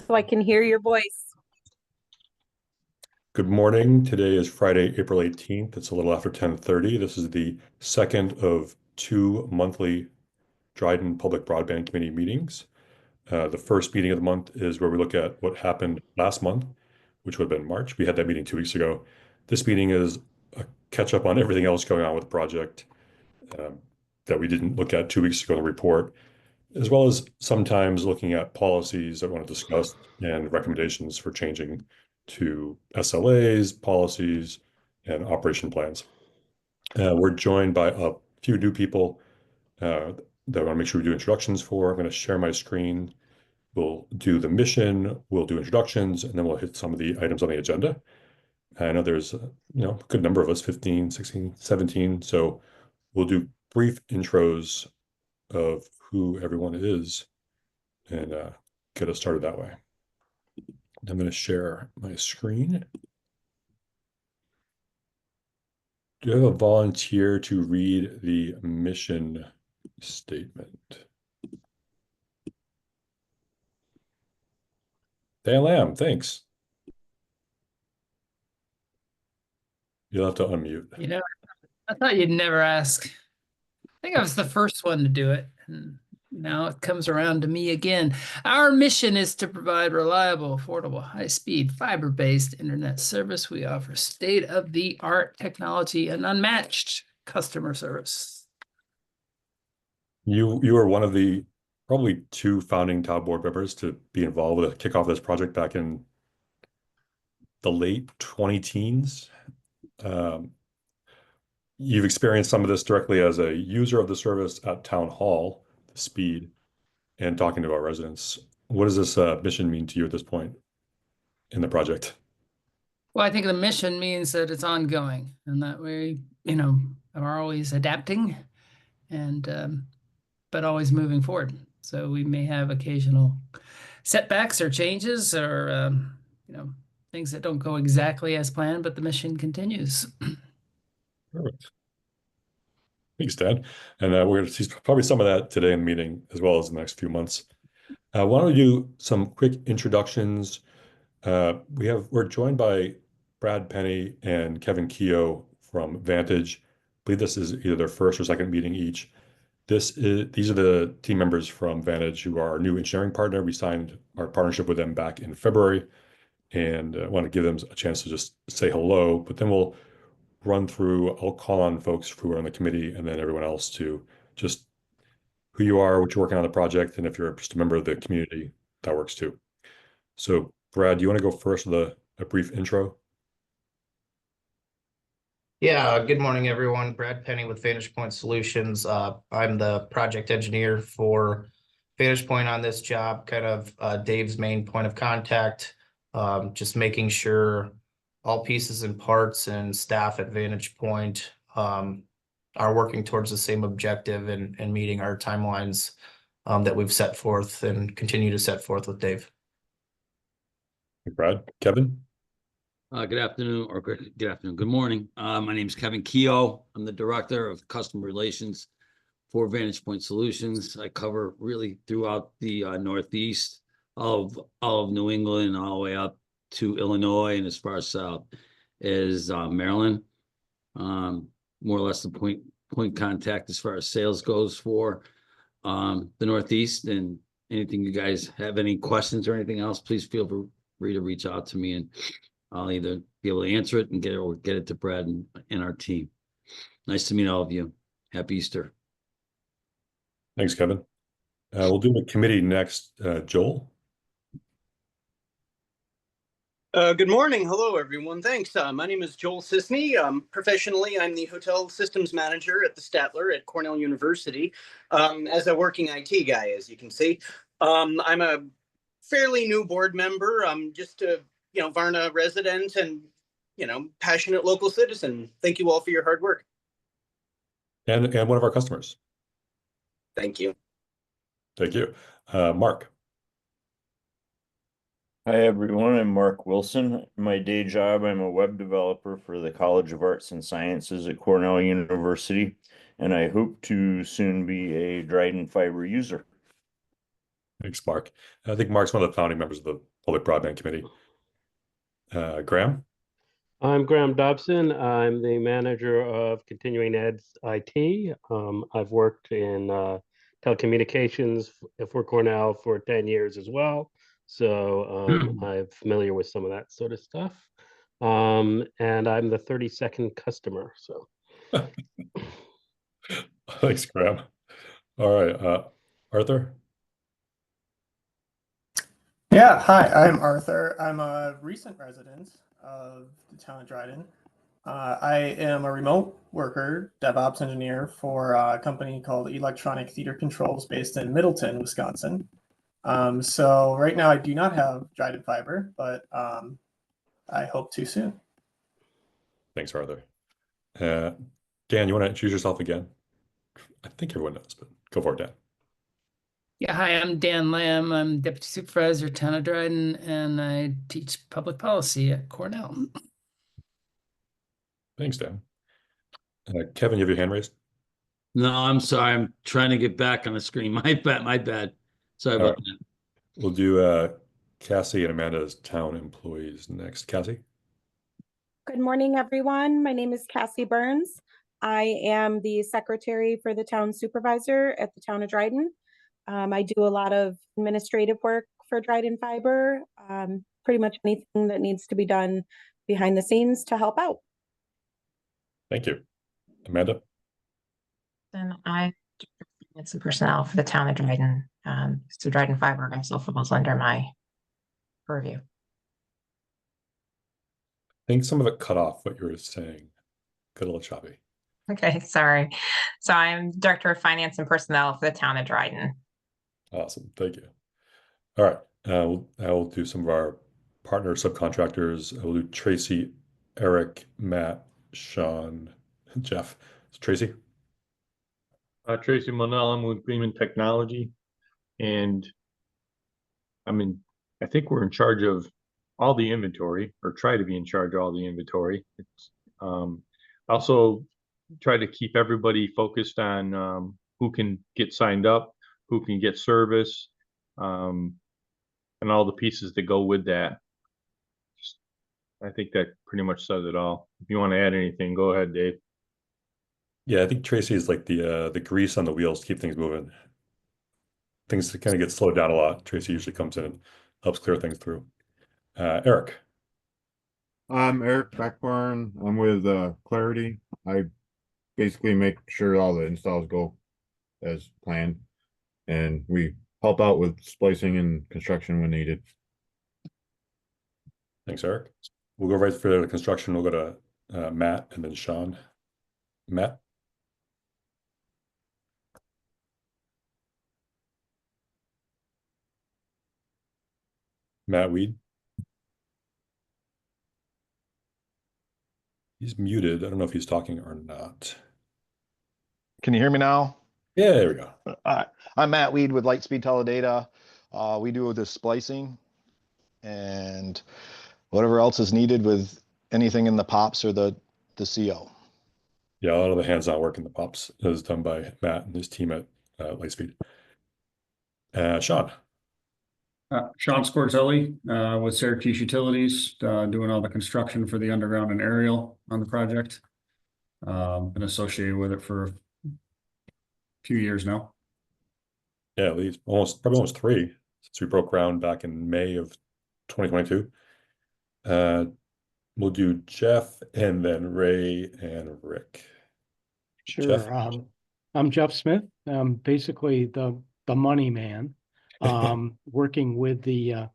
so I can hear your voice. Good morning. Today is Friday, April 18th. It's a little after 10:30. This is the second of two monthly Dryden Public Broadband Committee meetings. The first meeting of the month is where we look at what happened last month, which would have been March. We had that meeting 2 weeks ago. This meeting is a catch up on everything else going on with the project um, that we didn't look at 2 weeks ago in the report, as well as sometimes looking at policies that we want to discuss and recommendations for changing to SLAs, policies, and operation plans. We're joined by a few new people that I want to make sure we do introductions for. I'm going to share my screen. We'll do the mission, we'll do introductions, and then we'll hit some of the items on the agenda. I know there's a good number of us, 15, 16, 17. So we'll do brief intros of who everyone is and get us started that way. I'm going to share my screen. Do you have a volunteer to read the mission statement? Dan Lamb, thanks. You'll have to unmute. You know, I thought you'd never ask. I think I was the first one to do it, and now it comes around to me again. Our mission is to provide reliable, affordable, high-speed, fiber-based internet service. We offer state-of-the-art technology and unmatched customer service. You were one of the probably two founding top board members to be involved with kick off this project back in the late 20-teens. You've experienced some of this directly as a user of the service at town hall, the speed, and talking to our residents. What does this mission mean to you at this point in the project? Well, I think the mission means that it's ongoing and that we, are always adapting and but always moving forward. So we may have occasional setbacks or changes or things that don't go exactly as planned, but the mission continues. Perfect. Thanks, Dan. And we're going to see probably some of that today in the meeting as well as in the next few months. Why don't we do some quick introductions? We're joined by Brad Penny and Kevin Keogh from Vantage. I believe this is either their first or second meeting each. These are the team members from Vantage who are our new engineering partner. We signed our partnership with them back in February, and I want to give them a chance to just say hello, but then we'll run through, I'll call on folks who are on the committee and then everyone else to just who you are, what you're working on the project, and if you're just a member of the community, that works too. So Brad, do you want to go first with a brief intro? Yeah, good morning, everyone. Brad Penny with Vantage Point Solutions. I'm the project engineer for Vantage Point on this job, kind of Dave's main point of contact, just making sure all pieces and parts and staff at Vantage Point are working towards the same objective and meeting our timelines that we've set forth and continue to set forth with Dave. Brad, Kevin? Good afternoon, or good afternoon, good morning. My name is Kevin Keogh. I'm the Director of Customer Relations for Vantage Point Solutions. I cover really throughout the Northeast of New England, all the way up to Illinois, and as far south as Maryland. More or less the point contact as far as sales goes for the Northeast. And anything you guys have any questions or anything else, please feel free to reach out to me, and I'll either be able to answer it and get it to Brad and our team. Nice to meet all of you. Happy Easter. Thanks, Kevin. We'll do the committee next. Joel? Good morning. Hello, everyone. Thanks. My name is Joel Sisney. Professionally, I'm the Hotel Systems Manager at the Statler at Cornell University as a working IT guy, as you can see. I'm a fairly new board member. I'm just a Varna resident and, passionate local citizen. Thank you all for your hard work. And one of our customers. Thank you. Thank you. Mark? Hi, everyone. I'm Mark Wilson. My day job, I'm a web developer for the College of Arts and Sciences at Cornell University, and I hope to soon be a Dryden Fiber user. Thanks, Mark. I think Mark's one of the founding members of the Public Broadband Committee. Graham? I'm Graham Dobson. I'm the manager of Continuing Ed's IT. I've worked in telecommunications for Cornell for 10 years as well. So I'm familiar with some of that sort of stuff. And I'm the 32nd customer. So Thanks, Graham. All right, Arthur? Yeah, hi, I'm Arthur. I'm a recent resident of the town of Dryden. I am a remote worker, DevOps engineer for a company called Electronic Theater Controls based in Middleton, Wisconsin. So right now I do not have Dryden fiber, but I hope to soon. Thanks, Arthur. Dan, you want to introduce yourself again? I think everyone knows, but go for it, Dan. Yeah, hi, I'm Dan Lamb. I'm Deputy Supervisor, Town of Dryden, and I teach public policy at Cornell. Thanks, Dan. Kevin, you have your hand raised? No, I'm sorry. I'm trying to get back on the screen. My bad. Sorry about that. We'll do Cassie and Amanda's town employees next. Cassie? Good morning, everyone. My name is Cassie Burns. I am the secretary for the town supervisor at the town of Dryden. I do a lot of administrative work for Dryden Fiber, pretty much anything that needs to be done behind the scenes to help out. Thank you. Amanda? And I it's some personnel for the town of Dryden. So Dryden Fiber also falls under my purview. I think some of it cut off what you were saying. Got a little choppy. Okay, sorry. So I'm Director of Finance and Personnel for the town of Dryden. Awesome. Thank you. All right. I will do some of our partner subcontractors. I will do Tracy, Eric, Matt, Sean, Jeff. So Tracy? Tracy Monell, I'm with Greenman Technology, and I think we're in charge of all the inventory, or try to be in charge of all the inventory. It's also try to keep everybody focused on who can get signed up, who can get service, and all the pieces that go with that. I think that pretty much says it all. If you want to add anything, go ahead, Dave. Yeah, I think Tracy is like the grease on the wheels to keep things moving. Things kind of get slowed down a lot. Tracy usually comes in and helps clear things through. Eric? I'm Eric Beckborn. I'm with Clarity. I basically make sure all the installs go as planned, and we help out with splicing and construction when needed. Thanks, Eric. We'll go right for the construction. We'll go to Matt and then Sean. Matt? Matt Weed? He's muted. I don't know if he's talking or not. Can you hear me now? Yeah, there we go. I'm Matt Weed with Lightspeed Teledata. We do the splicing and whatever else is needed with anything in the POPs or the CO. Yeah, a lot of the hands-on work in the POPs is done by Matt and his team at Lightspeed. Sean? Sean Squartelli with Syracuse Utilities, doing all the construction for the underground and aerial on the project. Been associated with it for a few years now. Yeah, at least probably almost 3 since we broke ground back in May of 2022. We'll do Jeff and then Ray and Rick. Sure. Jeff? I'm Jeff Smith. Basically the money man, working with the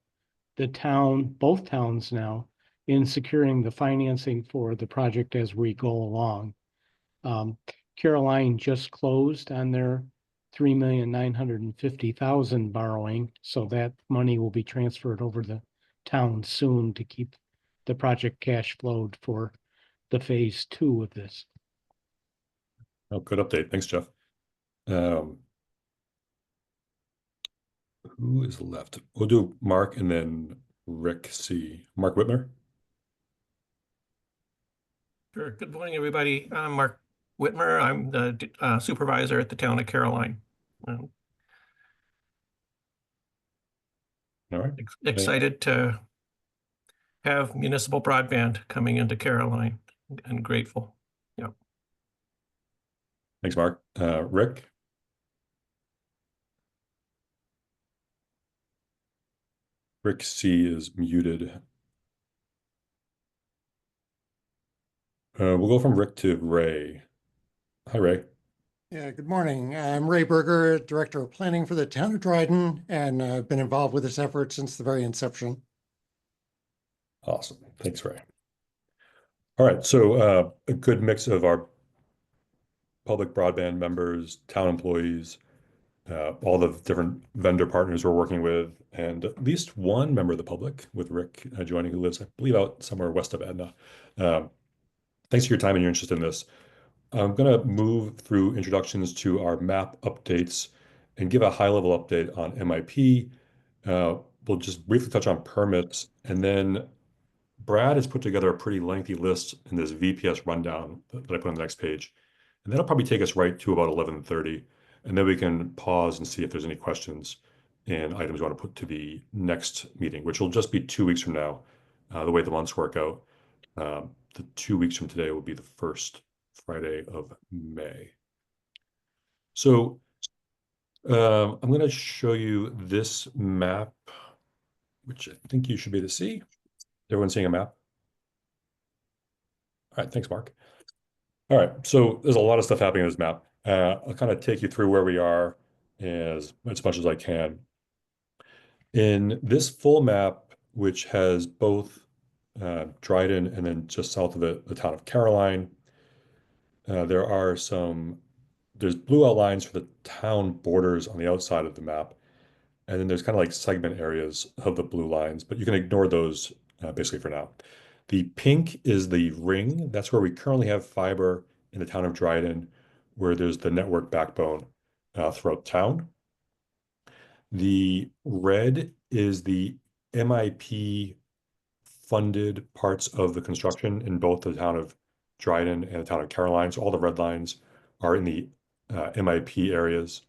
town, both towns now, in securing the financing for the project as we go along. Caroline just closed on their $3,950,000 borrowing, so that money will be transferred over to the town soon to keep the project cash flowed for the phase 2 of this. Oh, good update. Thanks, Jeff. Who is left? We'll do Mark and then Rick C. Mark Whitmer. Sure. Good morning, everybody. I'm Mark Whitmer. I'm the supervisor at the town of Caroline. All right. Excited to have municipal broadband coming into Caroline and grateful. Yep. Thanks, Mark. Rick? Rick C is muted. We'll go from Rick to Ray. Hi, Ray. Yeah, good morning. I'm Ray Berger, Director of Planning for the Town of Dryden, and I've been involved with this effort since the very inception. Awesome. Thanks, Ray. All right, so a good mix of our public broadband members, town employees, all the different vendor partners we're working with, and at least one member of the public with Rick joining, who lives, I believe, out somewhere west of Edna. Thanks for your time and your interest in this. I'm going to move through introductions to our map updates and give a high-level update on MIP. We'll just briefly touch on permits, and then Brad has put together a pretty lengthy list in this VPS rundown that I put on the next page. And that'll probably take us right to about 11:30. And then we can pause and see if there's any questions and items you want to put to the next meeting, which will just be 2 weeks from now, the way the months work out. The 2 weeks from today will be the first Friday of May. So I'm going to show you this map, which I think you should be able to see. Everyone seeing a map? All right, thanks, Mark. All right, so there's a lot of stuff happening in this map. I'll kind of take you through where we are as much as I can. In this full map, which has both Dryden and then just south of it, the town of Caroline, there's blue outlines for the town borders on the outside of the map. And then there's kind of like segment areas of the blue lines, but you can ignore those basically for now. The pink is the ring. That's where we currently have fiber in the town of Dryden, where there's the network backbone throughout town. The red is the MIP funded parts of the construction in both the town of Dryden and the town of Caroline. So all the red lines are in the MIP areas.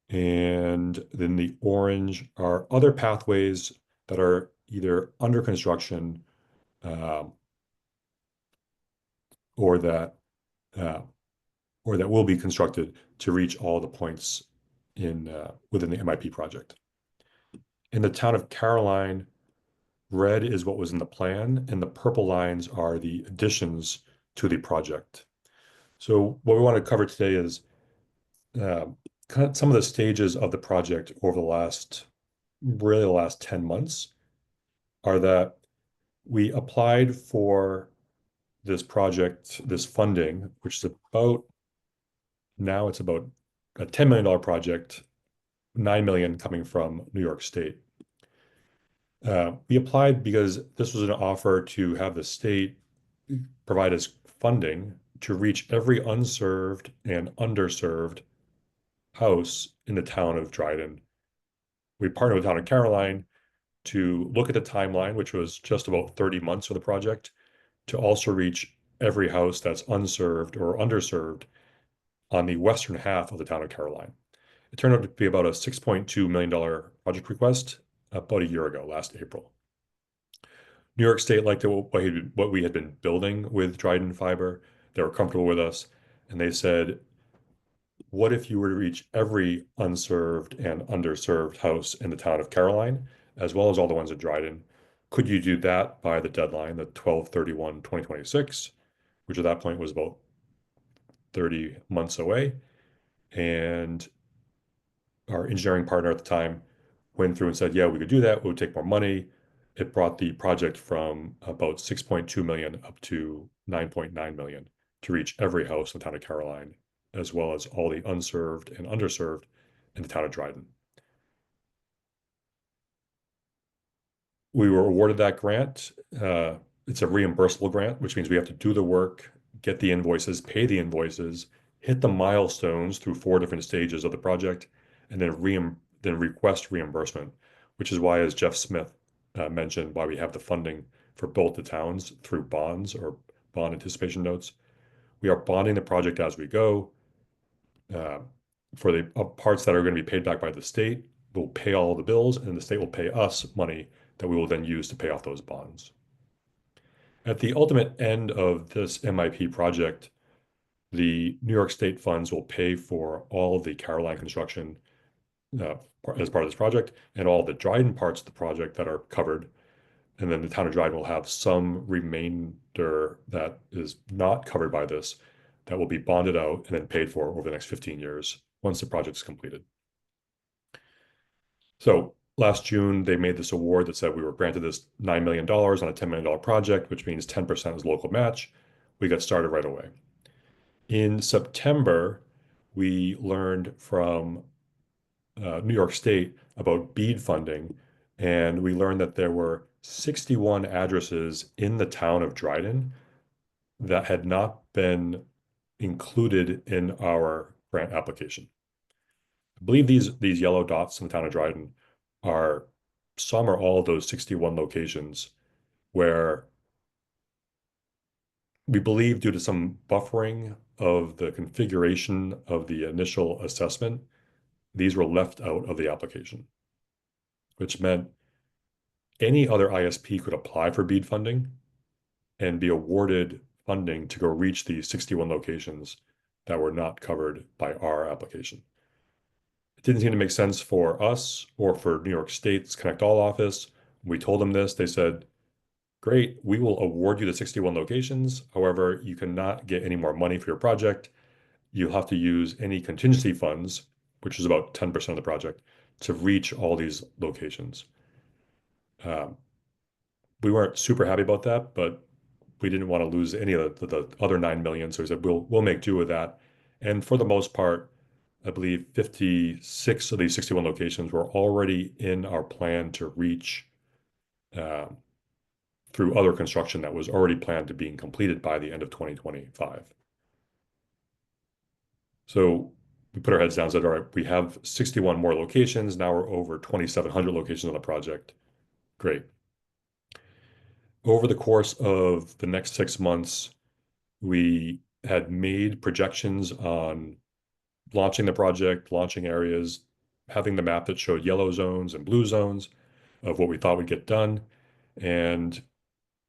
And then the orange are other pathways that are either under construction or that will be constructed to reach all the points within the MIP project. In the town of Caroline, red is what was in the plan, and the purple lines are the additions to the project. So what we want to cover today is kind of some of the stages of the project over the last 10 months are that we applied for this project, this funding, which is now it's about a $10 million project, $9 million coming from New York State. We applied because this was an offer to have the state provide us funding to reach every unserved and underserved house in the town of Dryden. We partnered with the town of Caroline to look at the timeline, which was just about 30 months for the project, to also reach every house that's unserved or underserved on the western half of the town of Caroline. It turned out to be about a $6.2 million project request about a year ago, last April. New York State liked what we had been building with Dryden Fiber. They were comfortable with us, and they said, what if you were to reach every unserved and underserved house in the town of Caroline, as well as all the ones at Dryden? Could you do that by the deadline, the 12/31/2026, which at that point was about 30 months away? And our engineering partner at the time went through and said, yeah, we could do that. It would take more money. It brought the project from about 6.2 million up to 9.9 million to reach every house in the town of Caroline, as well as all the unserved and underserved in the town of Dryden. We were awarded that grant. It's a reimbursable grant, which means we have to do the work, get the invoices, pay the invoices, hit the milestones through 4 different stages of the project, and then request reimbursement, which is why, as Jeff Smith mentioned, why we have the funding for both the towns through bonds or bond anticipation notes. We are bonding the project as we go for the parts that are going to be paid back by the state. will pay all the bills, and the state will pay us money that we will then use to pay off those bonds. At the ultimate end of this MIP project, the New York State funds will pay for all of the Caroline construction as part of this project, and all the Dryden parts of the project that are covered. And then the town of Dryden will have some remainder that is not covered by this that will be bonded out and then paid for over the next 15 years once the project is completed. So last June, they made this award that said we were granted this $9 million on a $10 million project, which means 10% is local match. We got started right away. In September, we learned from New York State about BEAD funding, and we learned that there were 61 addresses in the town of Dryden that had not been included in our grant application. I believe these yellow dots in the town of Dryden are some or all of those 61 locations where we believe, due to some buffering of the configuration of the initial assessment, these were left out of the application, which meant any other ISP could apply for BEAD funding and be awarded funding to go reach these 61 locations that were not covered by our application. It didn't seem to make sense for us or for New York State's Connect All office. We told them this. They said, great, we will award you the 61 locations. However, you cannot get any more money for your project. You'll have to use any contingency funds, which is about 10% of the project, to reach all these locations. We weren't super happy about that, but we didn't want to lose any of the other 9 million. So we said, we'll make do with that. And for the most part, I believe 56 of these 61 locations were already in our plan to reach through other construction that was already planned to being completed by the end of 2025. So we put our heads down and said, all right, we have 61 more locations. Now we're over 2,700 locations on the project. Great. Over the course of the next 6 months, we had made projections on launching the project, launching areas, having the map that showed yellow zones and blue zones of what we thought would get done. And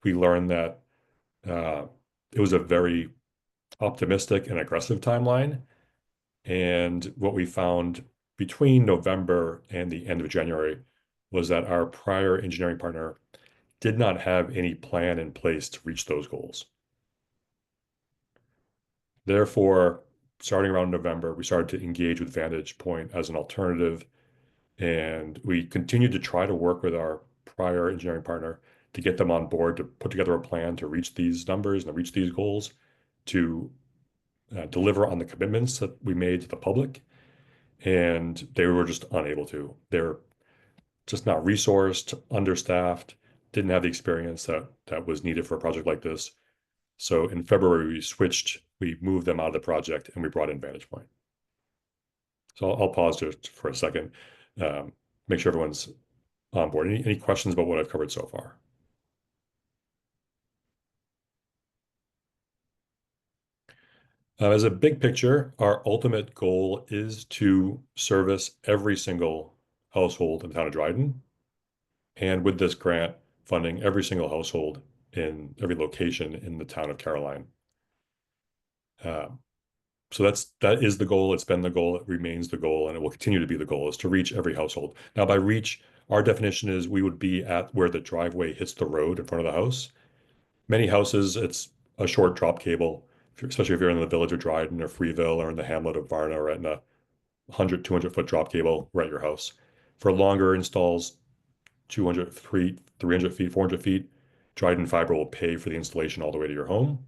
we learned that it was a very optimistic and aggressive timeline. And what we found between November and the end of January was that our prior engineering partner did not have any plan in place to reach those goals. Therefore, starting around November, we started to engage with Vantage Point as an alternative, and we continued to try to work with our prior engineering partner to get them on board to put together a plan to reach these numbers and to reach these goals, to deliver on the commitments that we made to the public, and they were just unable to. They're just not resourced, understaffed, didn't have the experience that was needed for a project like this. So in February, we moved them out of the project and we brought in Vantage Point. So I'll pause just for a second, make sure everyone's on board. Any questions about what I've covered so far? As a big picture, our ultimate goal is to service every single household in the town of Dryden. And with this grant funding, every single household in every location in the town of Caroline. So that is the goal. It's been the goal. It remains the goal, and it will continue to be the goal, is to reach every household. Now, by reach, our definition is we would be at where the driveway hits the road in front of the house. Many houses, it's a short drop cable, especially if you're in the village of Dryden or Freeville or in the hamlet of Varna or Etna, 100, 200-foot drop cable right at your house. For longer installs, 200 feet, 300 feet, 400 feet, Dryden Fiber will pay for the installation all the way to your home.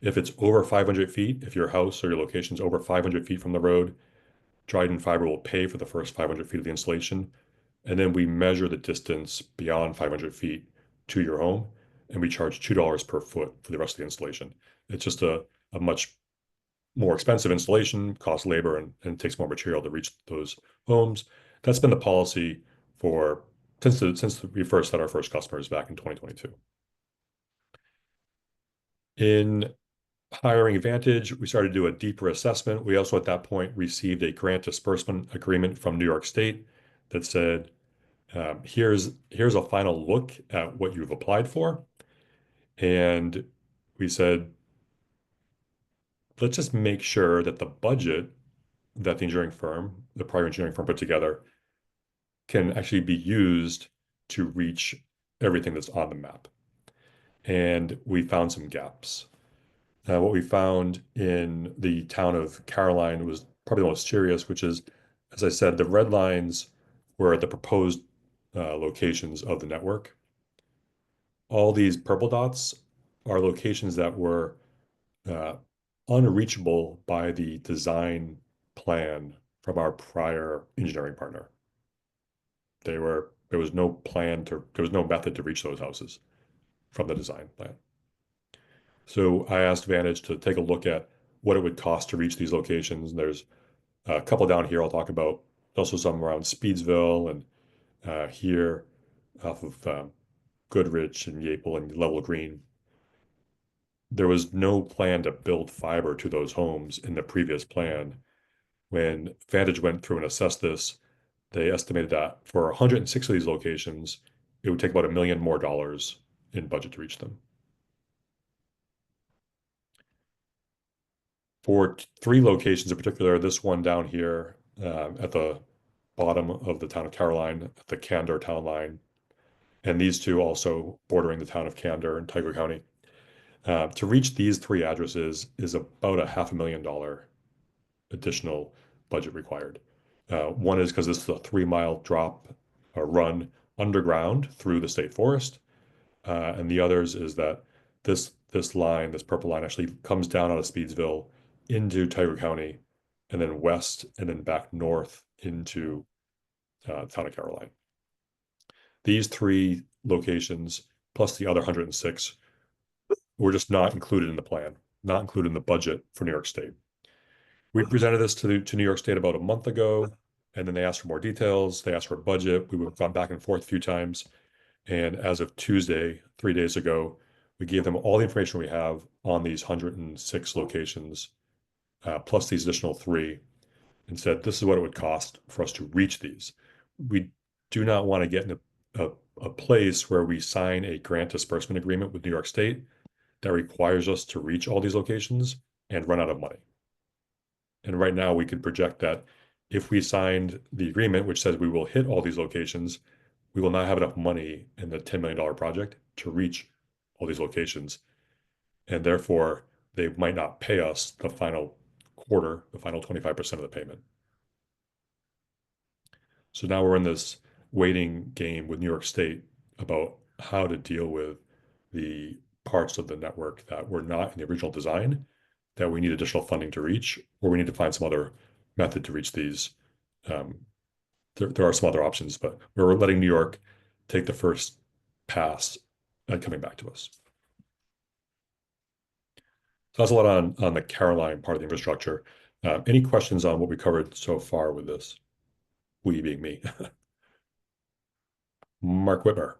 If it's over 500 feet, if your house or your location is over 500 feet from the road, Dryden Fiber will pay for the first 500 feet of the installation. And then we measure the distance beyond 500 feet to your home, and we charge $2 per foot for the rest of the installation. It's just a much more expensive installation, costs labor, and takes more material to reach those homes. That's been the policy since we first had our first customers back in 2022. In hiring Vantage, we started to do a deeper assessment. We also, at that point, received a grant disbursement agreement from New York State that said, here's a final look at what you've applied for. And we said, let's just make sure that the budget that the prior engineering firm put together can actually be used to reach everything that's on the map. And we found some gaps. What we found in the town of Caroline was probably the most serious, which is, as I said, the red lines were the proposed locations of the network. All these purple dots are locations that were unreachable by the design plan from our prior engineering partner. There was no method to reach those houses from the design plan. So I asked Vantage to take a look at what it would cost to reach these locations. And there's a couple down here I'll talk about, also some around Speedsville and here off of Goodrich and Yaple and Level Green. There was no plan to build fiber to those homes in the previous plan. When Vantage went through and assessed this, they estimated that for 106 of these locations, it would take about $1 million more in budget to reach them. For 3 locations in particular, this one down here at the bottom of the town of Caroline, at the Candor town line, and these 2 also bordering the town of Candor in Tiger County. To reach these 3 addresses is about a $500,000 additional budget required. One is because this is a 3-mile drop or run underground through the state forest. And the others is that this line, this purple line, actually comes down out of Speedsville into Tiger County and then west and then back north into town of Caroline. These 3 locations plus the other 106 were just not included in the plan, not included in the budget for New York State. We presented this to New York State about a month ago, and then they asked for more details. They asked for a budget. We've gone back and forth a few times. And as of Tuesday, 3 days ago, we gave them all the information we have on these 106 locations, plus these additional 3, and said, this is what it would cost for us to reach these. We do not want to get in a place where we sign a grant disbursement agreement with New York State that requires us to reach all these locations and run out of money. And right now we could project that if we signed the agreement, which says we will hit all these locations, we will not have enough money in the $10 million project to reach all these locations. And therefore, they might not pay us the final quarter, the final 25% of the payment. So now we're in this waiting game with New York State about how to deal with the parts of the network that were not in the original design that we need additional funding to reach, or we need to find some other method to reach these. There are some other options, but we're letting New York take the first pass at coming back to us. So that's a lot on the Caroline part of the infrastructure. Any questions on what we covered so far with this? We being me. Mark Whitmer.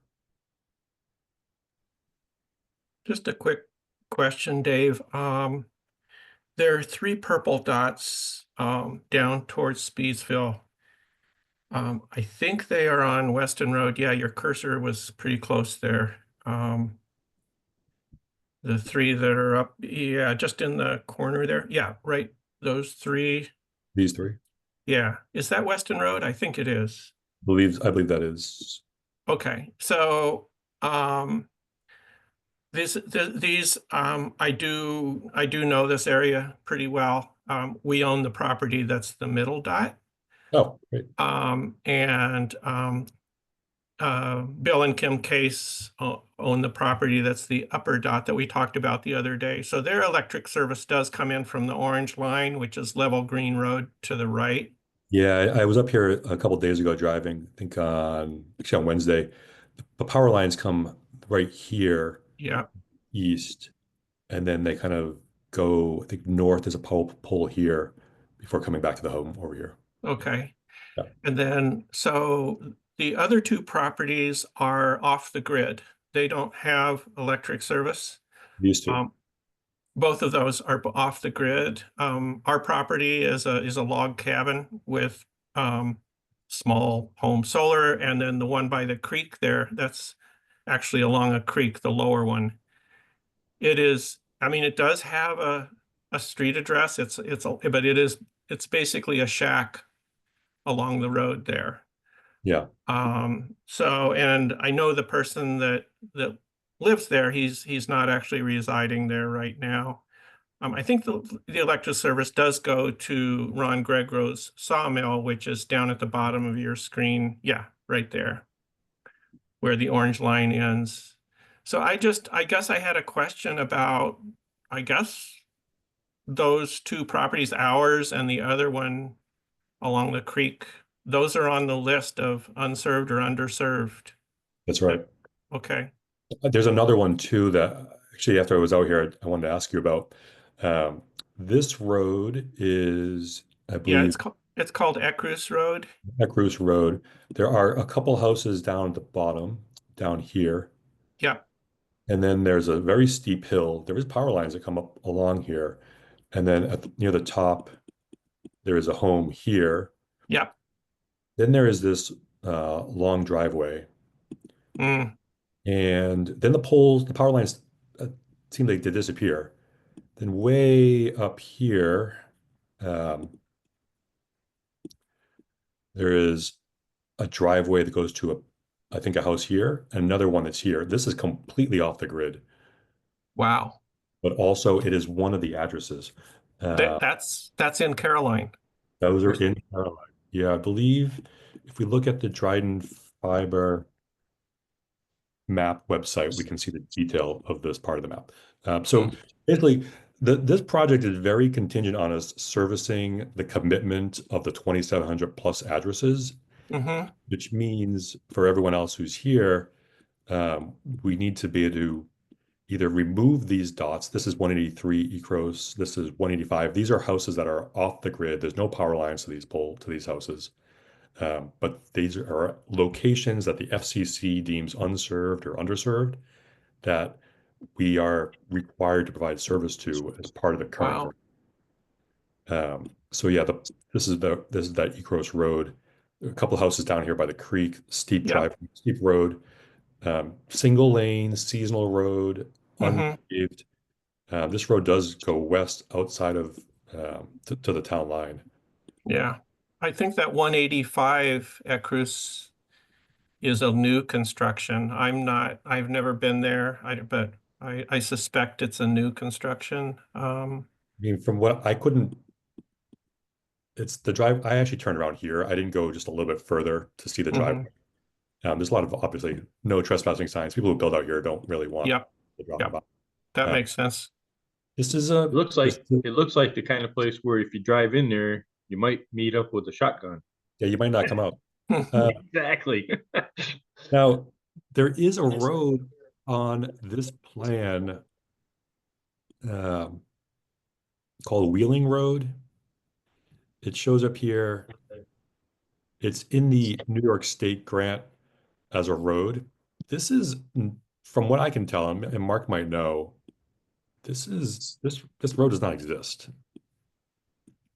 Just a quick question, Dave. There are 3 purple dots down towards Speedsville. I think they are on Weston Road. Yeah, your cursor was pretty close there. The 3 that are up, yeah, just in the corner there. Yeah, right. Those 3. These 3. Yeah. Is that Weston Road? I think it is. I believe that is. Okay. So these I do know this area pretty well. We own the property that's the middle dot. Oh, great. Bill and Kim Case own the property that's the upper dot that we talked about the other day. So their electric service does come in from the orange line, which is Level Green Road to the right. Yeah, I was up here a couple of days ago driving, I think on Wednesday. The power lines come right here, yeah, east, and then they kind of go, I think north. There's a pole here before coming back to the home over here. Okay. Yeah. And then, so the other 2 properties are off the grid. They don't have electric service. These 2. Both of those are off the grid. Our property is a log cabin with small home solar, and then the one by the creek there, that's actually along a creek, the lower one. It is, I mean, it does have a street address. But it's basically a shack along the road there. Yeah. So, and I know the person that lives there, he's not actually residing there right now. I think the electric service does go to Ron Gregro's sawmill, which is down at the bottom of your screen. Yeah, right there, where the orange line ends. So I guess I had a question about, I guess, those two properties, ours and the other one along the creek. Those are on the list of unserved or underserved. That's right. Okay. There's another one too that actually after I was out here, I wanted to ask you about. This road is, I Yeah, believe, it's called Ecrus Road. Ecrus Road. There are a couple houses down at the bottom, down here. Yeah. And then there's a very steep hill. There is power lines that come up along here. And then near the top, there is a home here. Yeah. Then there is this long driveway. Mm. And then the poles, the power lines seem like they disappear. Then way up here, there is a driveway that goes to I think a house here, and another one that's here. This is completely off the grid. Wow. But also it is one of the addresses. That's in Caroline. Those are in Caroline. Yeah, I believe if we look at the Dryden Fiber map website, we can see the detail of this part of the map. So basically, this project is very contingent on us servicing the commitment of the 2,700 plus addresses, which means for everyone else who's here, we need to be able to either remove these dots. This is 183 ECROS. This is 185. These are houses that are off the grid. There's no power lines to these houses. But these are locations that the FCC deems unserved or underserved that we are required to provide service to as part of the current. Wow. So yeah, this is that ECROS road. A couple of houses down here by the creek, steep drive, steep road, single lane, seasonal road, unpaved. This road does go west outside of to the town line. Yeah. I think that 185 Ecrus is a new construction. I've never been there, but I suspect it's a new construction. I mean, from what it's the drive. I actually turned around here. I didn't go just a little bit further to see the driveway. There's a lot of obviously no trespassing signs. People who build out here don't really want to drop them by. That makes sense. This is it looks like the kind of place where if you drive in there, you might meet up with a shotgun. Yeah, you might not come out. Exactly. Now, there is a road on this plan called Wheeling Road. It shows up here. It's in the New York State grant as a road. This is, from what I can tell, and Mark might know, this road does not exist.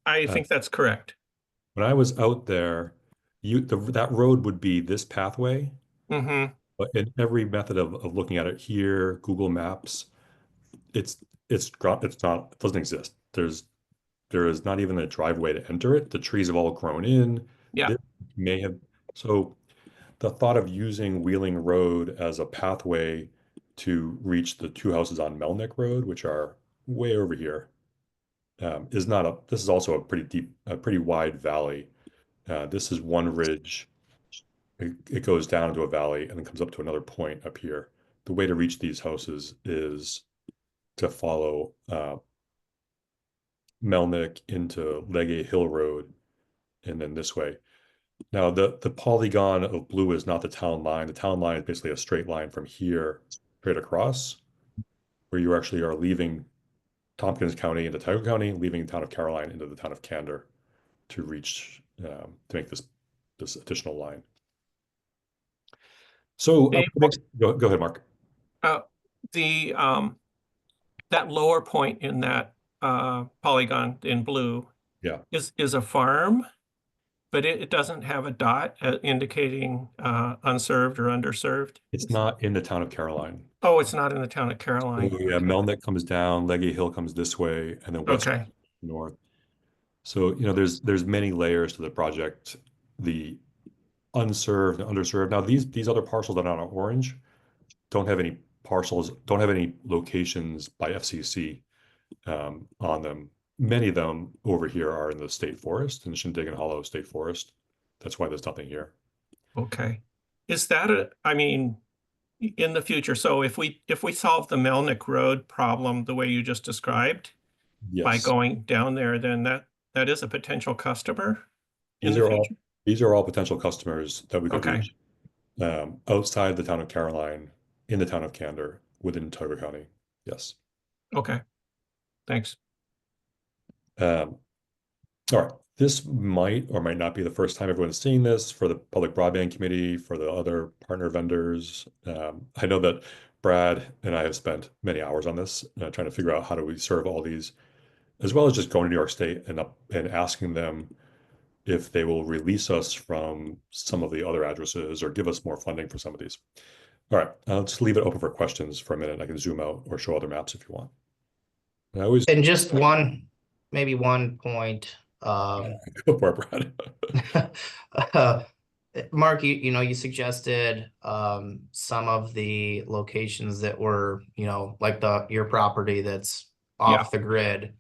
I think that's correct. When I was out there, that road would be this pathway. But in every method of looking at it here, Google Maps, it doesn't exist. There is not even a driveway to enter it. The trees have all grown in. Yeah. So the thought of using Wheeling Road as a pathway to reach the two houses on Melnick Road, which are way over here, this is also a pretty wide valley. This is one ridge. It goes down into a valley and then comes up to another point up here. The way to reach these houses is to follow Melnick into Legge Hill Road and then this way. Now, the polygon of blue is not the town line. The town line is basically a straight line from here straight across, where you actually are leaving Tompkins County into Tioga County, leaving the town of Caroline into the town of Candor to reach to make this additional line. So go ahead, Mark. That lower point in that polygon in blue, is a farm. but it doesn't have a dot indicating unserved or underserved. It's not in the town of Caroline. Oh, it's not in the town of So Caroline. yeah, Okay. Melnick comes down, Leggy Hill comes this way, and then West Okay. north. So, there's many layers to the project. The unserved and underserved. Now, these other parcels that are not orange don't have any locations by FCC on them. Many of them over here are in the state forest, in the Shindigan Hollow State Forest. That's why there's nothing here. Okay. Is that I mean, in the future, so if we solve the Melnick Road problem the way you just described by Yes. going down there, then that is a potential customer in These the are all future? these are all potential customers that we could Okay. reach outside the town of Caroline, in the town of Candor, within Tioga County. Yes. Okay. Thanks. All right. This might or might not be the first time everyone's seeing this for the Public Broadband Committee, for the other partner vendors. I know that Brad and I have spent many hours on this, trying to figure out how do we serve all these, as well as just going to New York State and asking them if they will release us from some of the other addresses or give us more funding for some of these. All right, I'll just leave it open for questions for a minute. I can zoom out or show other maps if you want. And just maybe one point. Go for it, Brad. Mark, you suggested some of the locations that were, like your property that's off the grid.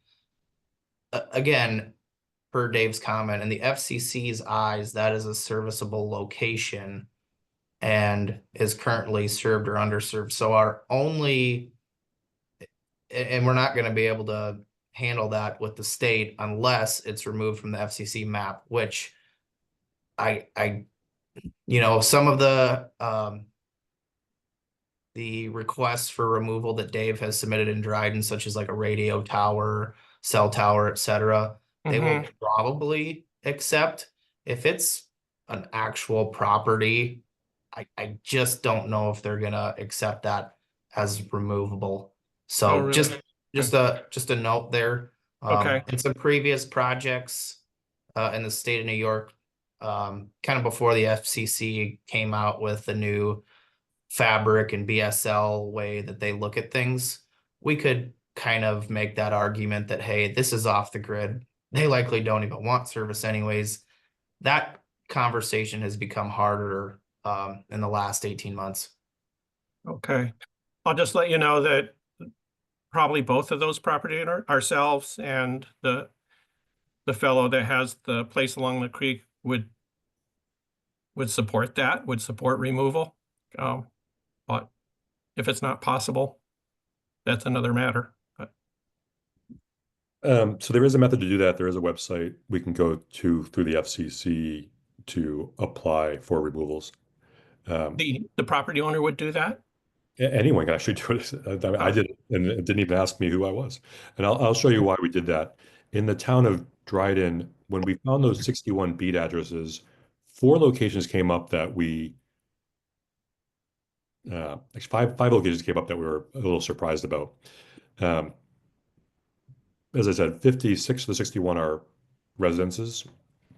Again, per Dave's comment, in the FCC's eyes, that is a serviceable location and is currently served or underserved. So and we're not going to be able to handle that with the state unless it's removed from the FCC map, which some of the requests for removal that Dave has submitted in Dryden, such as like a radio tower, cell tower, etc., they will probably accept. If it's an actual property, I just don't know if they're gonna accept that as removable. So Oh, really? just a note there. Okay. In some previous projects in the state of New York, kind of before the FCC came out with the new fabric and BSL way that they look at things, we could kind of make that argument that, hey, this is off the grid. They likely don't even want service anyways. That conversation has become harder in the last 18 months. Okay. I'll just let you know that probably both of those property owners, ourselves and the fellow that has the place along the creek would support that, would support removal. But if it's not possible, that's another matter. But So there is a method to do that. There is a website we can go to through the FCC to apply for removals. the property owner would do that? Anyone can actually do it. I did it, and it didn't even ask me who I was. And I'll show you why we did that. In the town of Dryden, when we found those 61 beat addresses, 4 locations came up that we actually five locations came up that we were a little surprised about. As I said, 56 of the 61 are residences.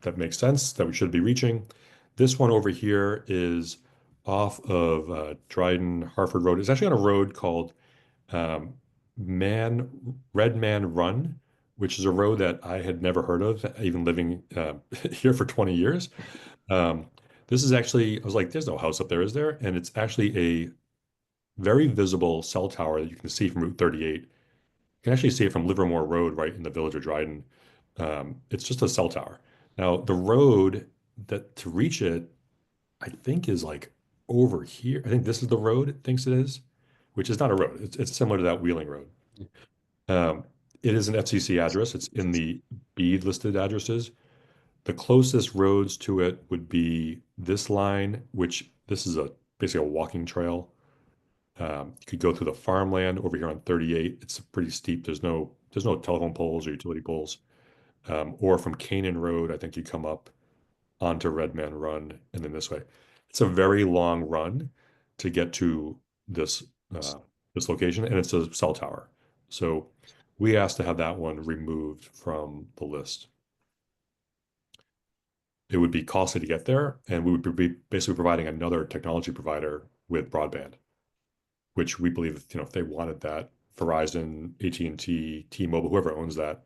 That makes sense, that we should be reaching. This one over here is off of Dryden Harford Road. It's actually on a road called Red Man Run, which is a road that I had never heard of, even living here for 20 years. This is actually, I was like, there's no house up there, is there? And it's actually a very visible cell tower that you can see from Route 38. You can actually see it from Livermore Road right in the village of Dryden. It's just a cell tower. Now, the road that to reach it, I think is like over here. I think this is the road it thinks it is, which is not a road. It's similar to that Wheeling Road. It is an FCC address. It's in the BEAD listed addresses. The closest roads to it would be this line, which this is basically a walking trail. You could go through the farmland over here on 38. It's pretty steep. There's no telephone poles or utility poles. Or from Canaan Road, I think you come up onto Red Man Run and then this way. It's a very long run to get to this location, and it's a cell tower. So we asked to have that one removed from the list. it would be costly to get there, and we would be basically providing another technology provider with broadband, which we believe, if they wanted that, Verizon, AT&T, T-Mobile, whoever owns that,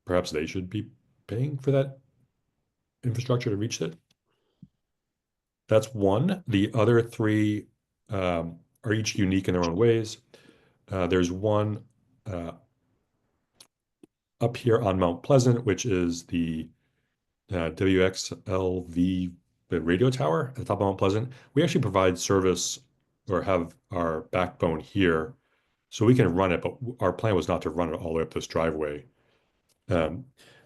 perhaps they should be paying for that infrastructure to reach it. That's one. The other three are each unique in their own ways. There's one up here on Mount Pleasant, which is the WXLV radio tower at the top of Mount Pleasant. We actually provide service or have our backbone here, so we can run it, but our plan was not to run it all the way up this driveway.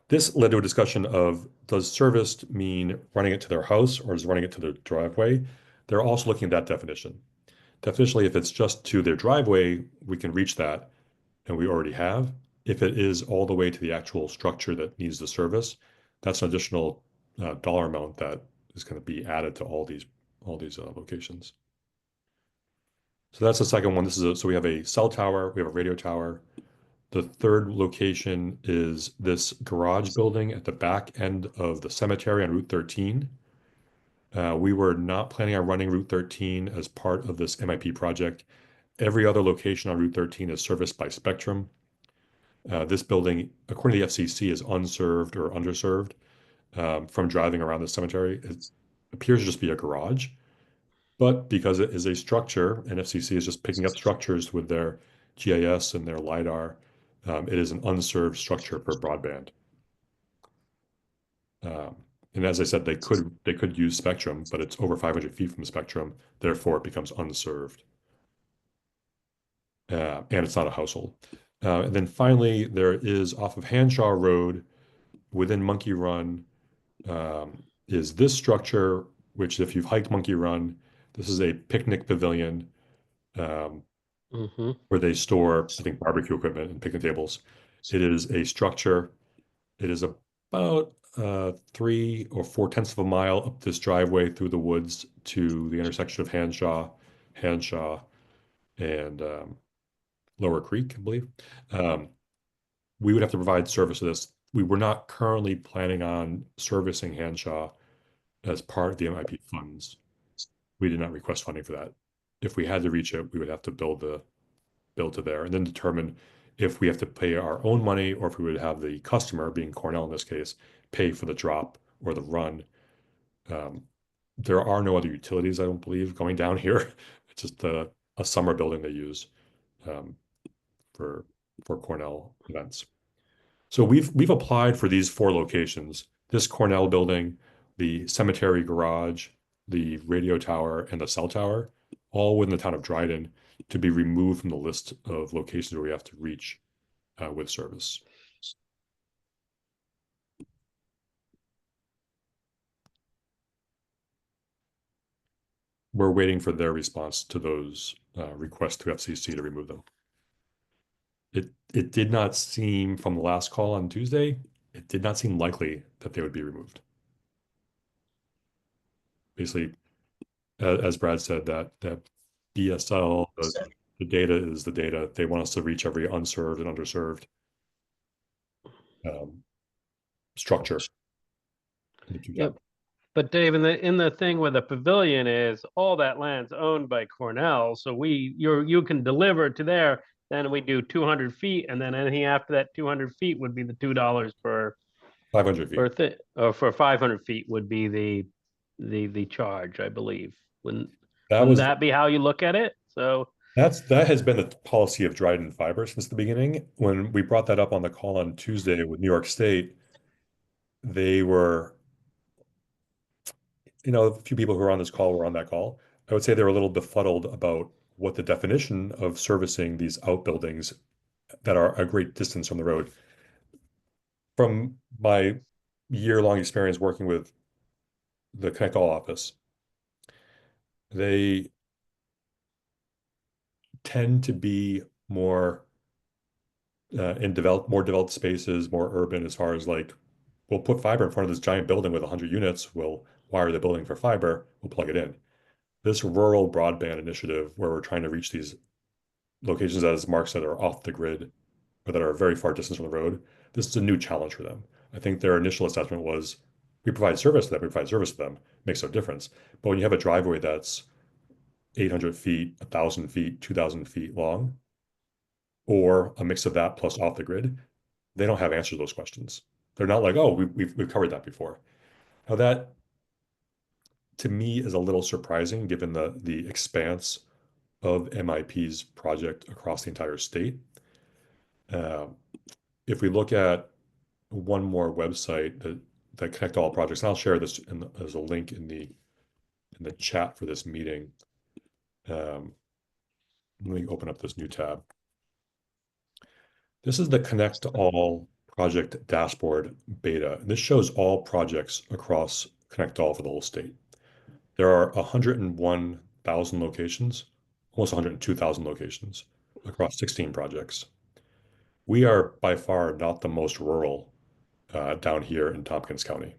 This led to a discussion of, does serviced mean running it to their house or is running it to their driveway? They're also looking at that definition. Definitionally, if it's just to their driveway, we can reach that, and we already have. If it is all the way to the actual structure that needs the service, that's an additional dollar amount that is going to be added to all these locations. So that's the second one. So we have a cell tower, we have a radio tower. The third location is this garage building at the back end of the cemetery on Route 13. We were not planning on running Route 13 as part of this MIP project. Every other location on Route 13 is serviced by Spectrum. This building, according to the FCC, is unserved or underserved. From driving around the cemetery, it appears to just be a garage. But because it is a structure, and FCC is just picking up structures with their GIS and their LiDAR, it is an unserved structure for broadband. And as I said, they could use Spectrum, but it's over 500 feet from Spectrum, therefore it becomes unserved. And it's not a household. And then finally, there is off of Hanshaw Road, within Monkey Run, is this structure, which if you've hiked Monkey Run, this is a picnic pavilion where they store, I think, barbecue equipment and picnic tables. It is a structure. It is about 3 or 4/10 of a mile up this driveway through the woods to the intersection of Hanshaw, and Lower Creek, I believe. We would have to provide service to this. We were not currently planning on servicing Hanshaw as part of the MIP funds. We did not request funding for that. If we had to reach it, we would have to build to there and then determine if we have to pay our own money or if we would have the customer, being Cornell in this case, pay for the drop or the run. There are no other utilities, I don't believe, going down here. It's just a summer building they use for Cornell events. So we've applied for these 4 locations: this Cornell building, the cemetery garage, the radio tower, and the cell tower, all within the town of Dryden, to be removed from the list of locations where we have to reach with service. We're waiting for their response to those requests to FCC to remove them. It did not seem, from the last call on Tuesday, it did not seem likely that they would be removed. Basically, as Brad said, that BSL, the data is the data. They want us to reach every unserved and underserved structure. Yep. But Dave, in the thing with the pavilion is all that land's owned by Cornell, so you can deliver to there. Then we do 200 feet, and then anything after that 200 feet would be the $2 per 500 feet. Or for 500 feet would be the charge, I believe. Wouldn't was that be how you look at it? So that has been the policy of Dryden Fiber since the beginning. When we brought that up on the call on Tuesday with New York State, they were, a few people who were on this call were on that call. I would say they were a little befuddled about what the definition of servicing these outbuildings that are a great distance from the road. From my year-long experience working with the Connect All office, they tend to be more in more developed spaces, more urban, as far as like, we'll put fiber in front of this giant building with 100 units, we'll wire the building for fiber, we'll plug it in. This rural broadband initiative where we're trying to reach these locations, as Mark said, are off the grid or that are a very far distance from the road, this is a new challenge for them. I think their initial assessment was, we provide service to them, we provide service to them, makes no difference. But when you have a driveway that's 800 feet, 1,000 feet, 2,000 feet long, or a mix of that plus off the grid, they don't have answers to those questions. They're not like, oh, we've covered that before. Now that, to me, is a little surprising given the expanse of MIP's project across the entire state. If we look at one more website that connect all projects, and I'll share this as a link in the chat for this meeting. Let me open up this new tab. This is the Connect to All project dashboard beta. And this shows all projects across Connect to All for the whole state. There are 101,000 locations, almost 102,000 locations across 16 projects. We are by far not the most rural down here in Tompkins County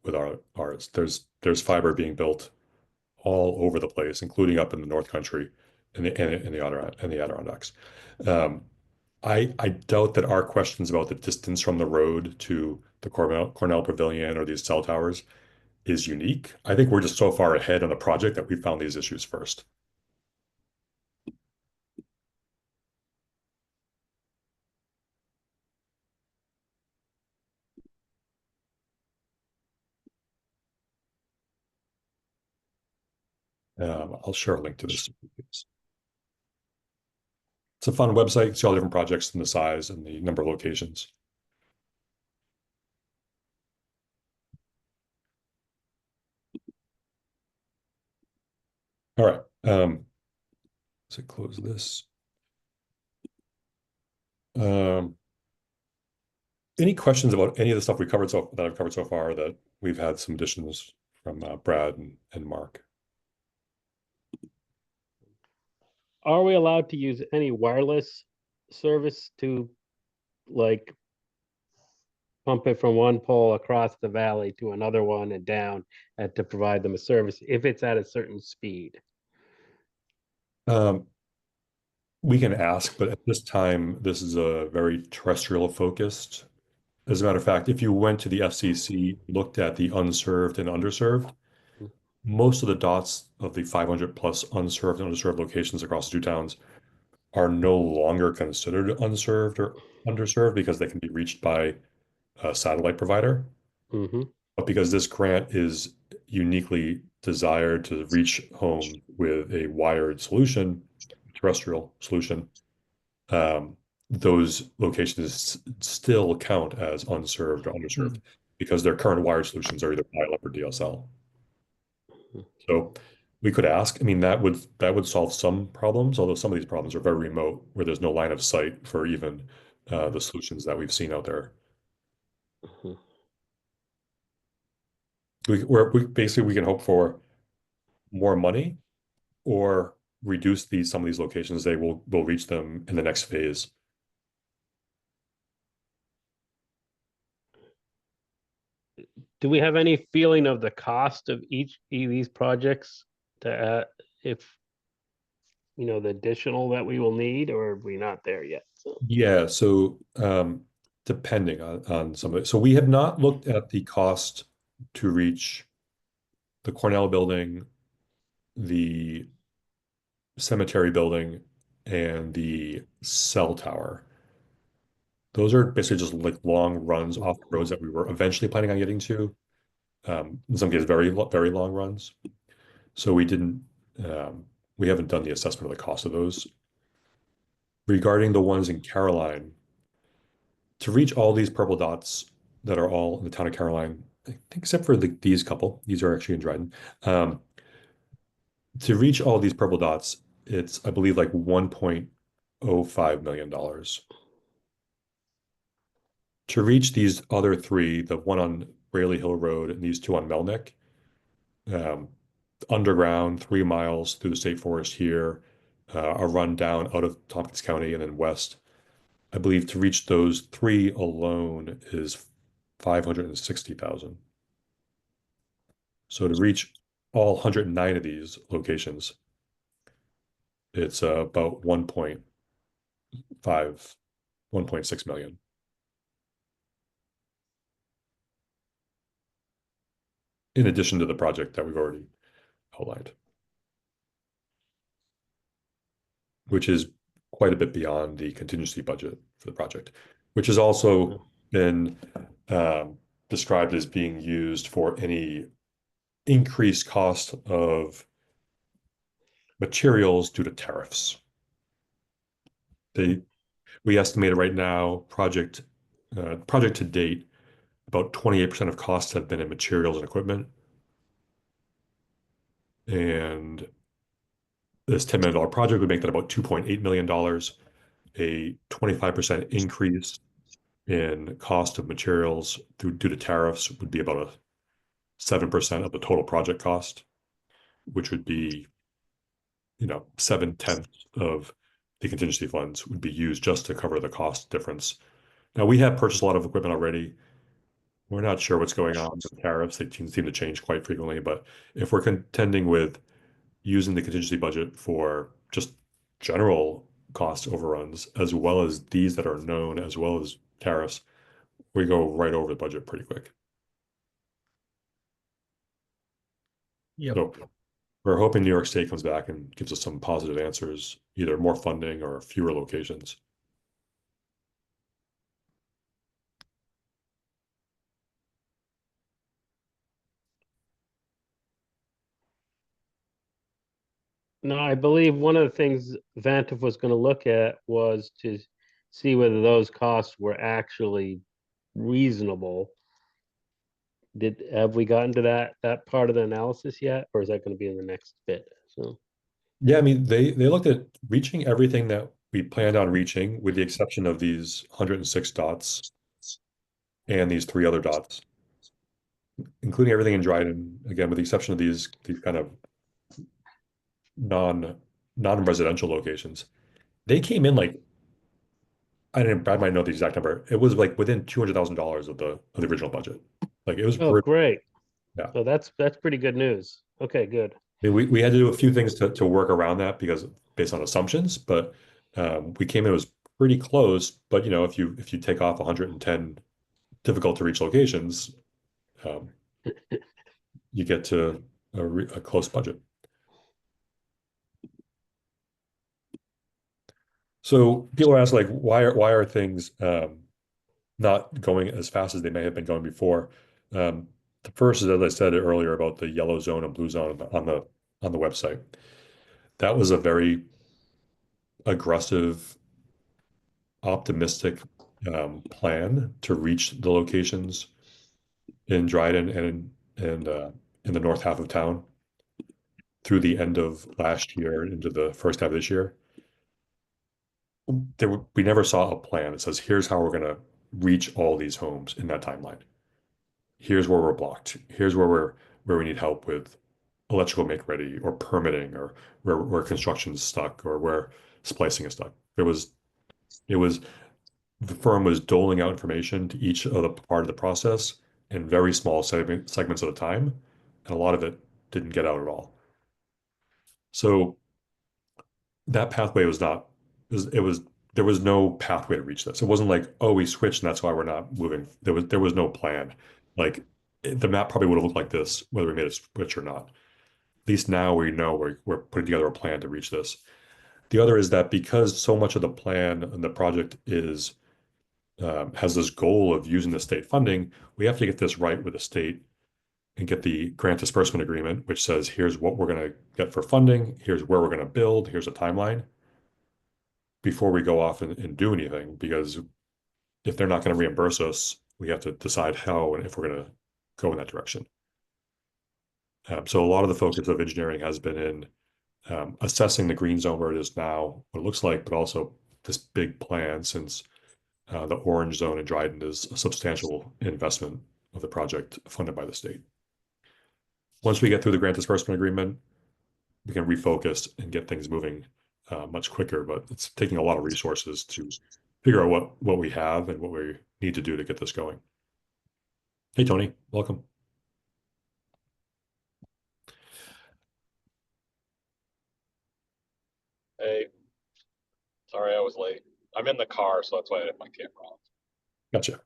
with ours. There's fiber being built all over the place, including up in the North Country and the Adirondacks. I doubt that our questions about the distance from the road to the Cornell Pavilion or these cell towers is unique. I think we're just so far ahead on the project that we found these issues first. I'll share a link to this. It's a fun website. See all the different projects and the size and the number of locations. All right. So close this. Any questions about any of the stuff I've covered so far that we've had some additions from Brad and Mark? Are we allowed to use any wireless service to like pump it from one pole across the valley to another one and down and to provide them a service if it's at a certain speed? We can ask, but at this time, this is a very terrestrial focused. As a matter of fact, if you went to the FCC, looked at the unserved and underserved, most of the dots of the 500 plus unserved and underserved locations across the two towns are no longer considered unserved or underserved because they can be reached by a satellite provider. But because this grant is uniquely desired to reach home with a wired solution, terrestrial solution, those locations still count as unserved or underserved because their current wired solutions are either dial-up or DSL. So we could ask. I mean, that would solve some problems, although some of these problems are very remote, where there's no line of sight for even the solutions that we've seen out there. We basically we can hope for more money or reduce some of these locations. We'll reach them in the next phase. Do we have any feeling of the cost of each of these projects to if the additional that we will need, or are we not there yet? Yeah, so depending on some of it. So we have not looked at the cost to reach the Cornell building, the cemetery building, and the cell tower. Those are basically just like long runs off the roads that we were eventually planning on getting to. In some cases, very long runs. So we haven't done the assessment of the cost of those. Regarding the ones in Caroline, to reach all these purple dots that are all in the town of Caroline, I think except for these couple, these are actually in Dryden. To reach all these purple dots, it's, I believe, like $1.05 million. To reach these other three, the one on Braley Hill Road and these two on Melnick, underground, 3 miles through the state forest here, a run down out of Tompkins County and then west. I believe to reach those three alone is 560,000. So to reach all 109 of these locations, it's about 1.6 million. in addition to the project that we've already outlined, which is quite a bit beyond the contingency budget for the project, which has also been described as being used for any increased cost of materials due to tariffs. We estimated right now, project to date, about 28% of costs have been in materials and equipment. And this $10 million project would make that about $2.8 million. A 25% increase in cost of materials due to tariffs would be about a 7% of the total project cost, which would be, 7/10 of the contingency funds would be used just to cover the cost difference. Now, we have purchased a lot of equipment already. We're not sure what's going on with tariffs. They seem to change quite frequently, but if we're contending with using the contingency budget for just general cost overruns, as well as these that are known, as well as tariffs, we go right over the budget pretty quick. Yep. So we're hoping New York State comes back and gives us some positive answers, either more funding or fewer locations. No, I believe one of the things Vantive was going to look at was to see whether those costs were actually reasonable. Have we gotten to that part of the analysis yet, or is that going to be in the next bit? So Yeah, I mean, they looked at reaching everything that we planned on reaching, with the exception of these 106 dots and these 3 other dots, including everything in Dryden, again, with the exception of these kind of non-residential locations. They came in like, Brad might know the exact number. It was like within $200,000 of the original budget. Like, it was great. Yeah. So that's pretty good news. Okay, good. I mean, we had to do a few things to work around that because based on assumptions, but we came in, it was pretty close. But if you take off 110 difficult to reach locations, you get to a close budget. So people ask, like, why are things not going as fast as they may have been going before? The first is, as I said earlier, about the yellow zone and blue zone on the website. That was a very aggressive, optimistic plan to reach the locations in Dryden and in the north half of town through the end of last year into the first half of this year. We never saw a plan that says, here's how we're going to reach all these homes in that timeline. Here's where we're blocked. Here's where we need help with electrical make ready or permitting, or where construction's stuck, or where splicing is stuck. The firm was doling out information to each of the part of the process in very small segments at a time, and a lot of it didn't get out at all. So that pathway was not, there was no pathway to reach this. It wasn't like, oh, we switched and that's why we're not moving. There was no plan. Like, the map probably would have looked like this, whether we made a switch or not. At least now we know we're putting together a plan to reach this. The other is that because so much of the plan and the project has this goal of using the state funding, we have to get this right with the state and get the grant disbursement agreement, which says, here's what we're going to get for funding, here's where we're going to build, here's a timeline, before we go off and do anything. Because if they're not going to reimburse us, we have to decide how and if we're going to go in that direction. So a lot of the focus of engineering has been in assessing the green zone where it is now, what it looks like, but also this big plan, since the orange zone in Dryden is a substantial investment of the project funded by the state. Once we get through the grant disbursement agreement, we can refocus and get things moving much quicker, but it's taking a lot of resources to figure out what we have and what we need to do to get this going. Hey, Tony, welcome. Hey, sorry I was late. I'm in the car, so that's why I had my camera on. Gotcha.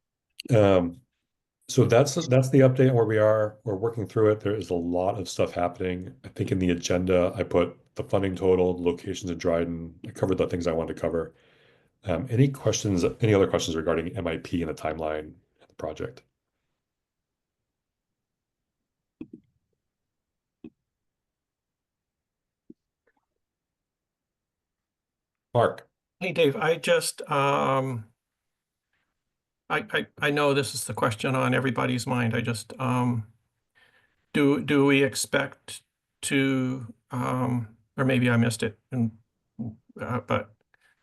So that's the update on where we are. We're working through it. There is a lot of stuff happening. I think in the agenda, I put the funding total, the locations in Dryden. I covered the things I wanted to cover. Any questions, any other questions regarding MIP and the timeline of the project? Mark. Hey, Dave, I just, I know this is the question on everybody's mind. I just, do we expect to, or maybe I missed it, and, but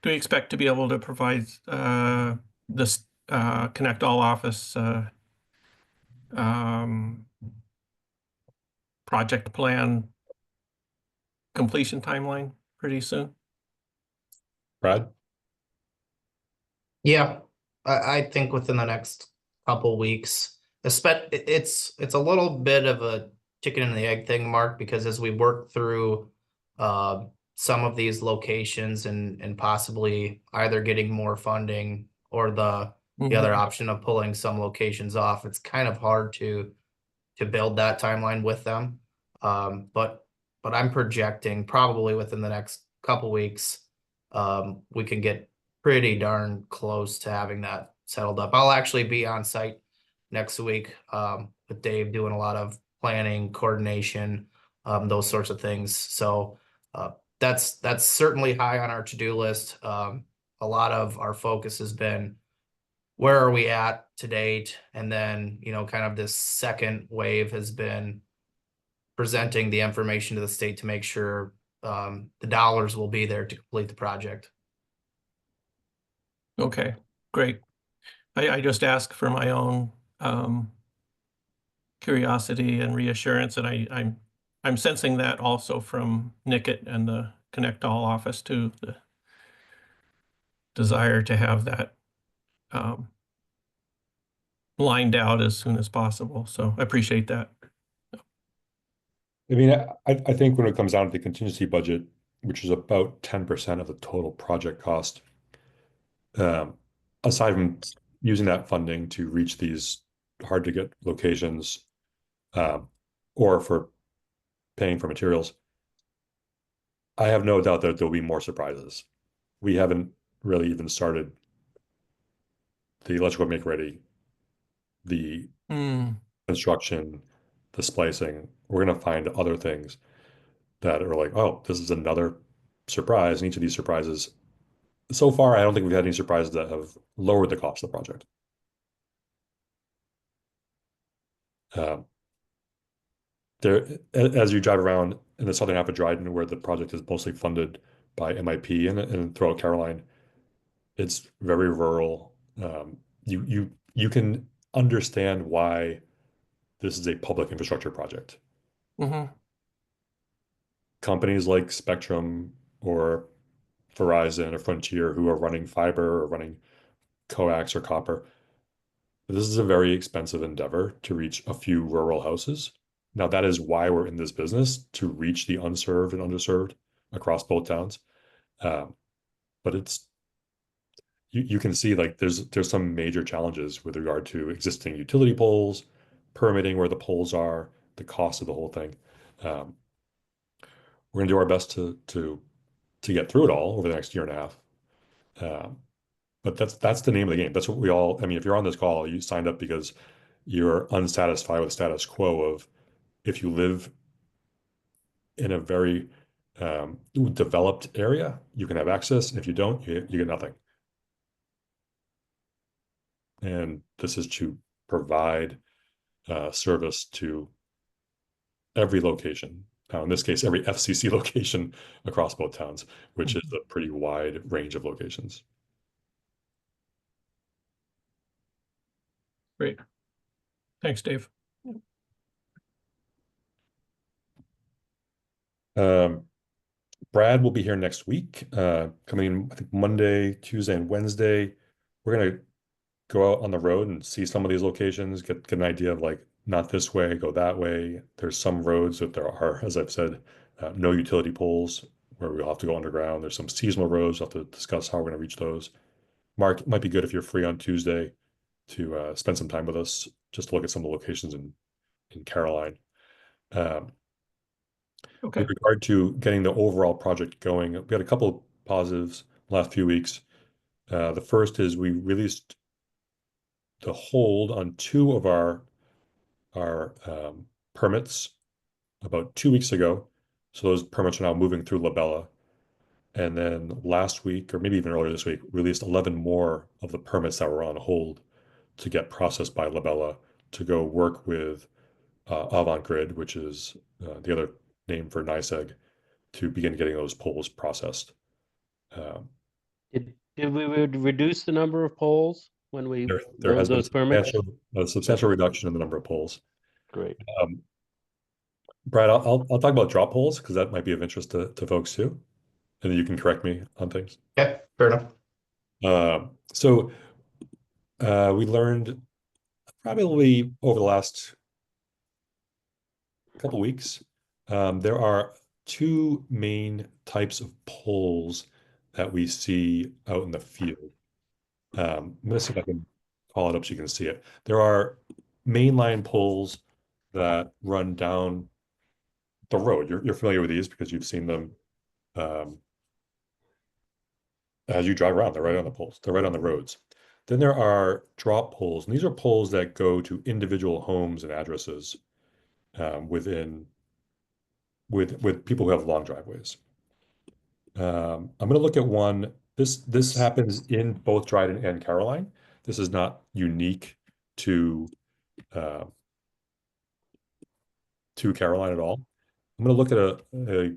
do we expect to be able to provide, this, Connect All Office, um, project plan completion timeline pretty soon? Brad? Yeah, I think within the next couple weeks. It's a little bit of a chicken and the egg thing, Mark, because as we work through some of these locations and possibly either getting more funding or the other option of pulling some locations off, it's kind of hard to build that timeline with them. But I'm projecting probably within the next couple weeks, we can get pretty darn close to having that settled up. I'll actually be on site next week with Dave doing a lot of planning, coordination, those sorts of things. So that's certainly high on our to-do list. A lot of our focus has been where are we at to date? And then, kind of this second wave has been presenting the information to the state to make sure the dollars will be there to complete the project. Okay, great. I just ask for my own curiosity and reassurance, and I'm sensing that also from Nickett and the Connect All office too, the desire to have that lined out as soon as possible. So I appreciate that. I mean, I think when it comes down to the contingency budget, which is about 10% of the total project cost, aside from using that funding to reach these hard to get locations, or for paying for materials, I have no doubt that there'll be more surprises. We haven't really even started the electrical make ready, the construction, the splicing. We're going to find other things that are like, oh, this is another surprise. And each of these surprises, so far, I don't think we've had any surprises that have lowered the cost of the project. There, as you drive around in the southern half of Dryden, where the project is mostly funded by MIP and throughout Caroline, it's very rural. You can understand why this is a public infrastructure project. Companies like Spectrum or Verizon or Frontier who are running fiber or running coax or copper, this is a very expensive endeavor to reach a few rural houses. Now, that is why we're in this business, to reach the unserved and underserved across both towns. But it's you can see like there's some major challenges with regard to existing utility poles, permitting where the poles are, the cost of the whole thing. We're gonna do our best to get through it all over the next year and a half. But that's the name of the game. That's what we all, I mean, if you're on this call, you signed up because you're unsatisfied with status quo of if you live in a very developed area, you can have access. And if you don't, you get nothing. And this is to provide service to every location. Now, in this case, every FCC location across both towns, which is a pretty wide range of locations. Great. Thanks, Dave. Brad will be here next week, coming in, I think, Monday, Tuesday, and Wednesday. We're going to go out on the road and see some of these locations, get an idea of like, not this way, go that way. There's some roads that there are, as I've said, no utility poles where we'll have to go underground. There's some seasonal roads. We'll have to discuss how we're going to reach those. Mark, it might be good if you're free on Tuesday to spend some time with us, just to look at some of the locations in Caroline. Okay. With regard to getting the overall project going, we had a couple of positives the last few weeks. The first is we released the hold on 2 of our permits about 2 weeks ago. So those permits are now moving through Labella. And then last week, or maybe even earlier this week, released 11 more of the permits that were on hold to get processed by Labella to go work with AvantGrid, which is the other name for NYSEG, to begin getting those polls processed. Did we reduce the number of polls when we There has been those permits? a substantial reduction in the number of polls. Great. Brad, I'll talk about drop polls because that might be of interest to folks too, and then you can correct me on things. Okay, fair enough. So we learned probably over the last couple weeks, there are 2 main types of polls that we see out in the field. I'm going to see if I can call it up so you can see it. There are mainline polls that run down the road. You're familiar with these because you've seen them as you drive around. They're right on the poles. They're right on the roads. Then there are drop polls, and these are polls that go to individual homes and addresses with people who have long driveways. I'm going to look at one. This happens in both Dryden and Caroline. This is not unique to Caroline at all. I'm going to look at a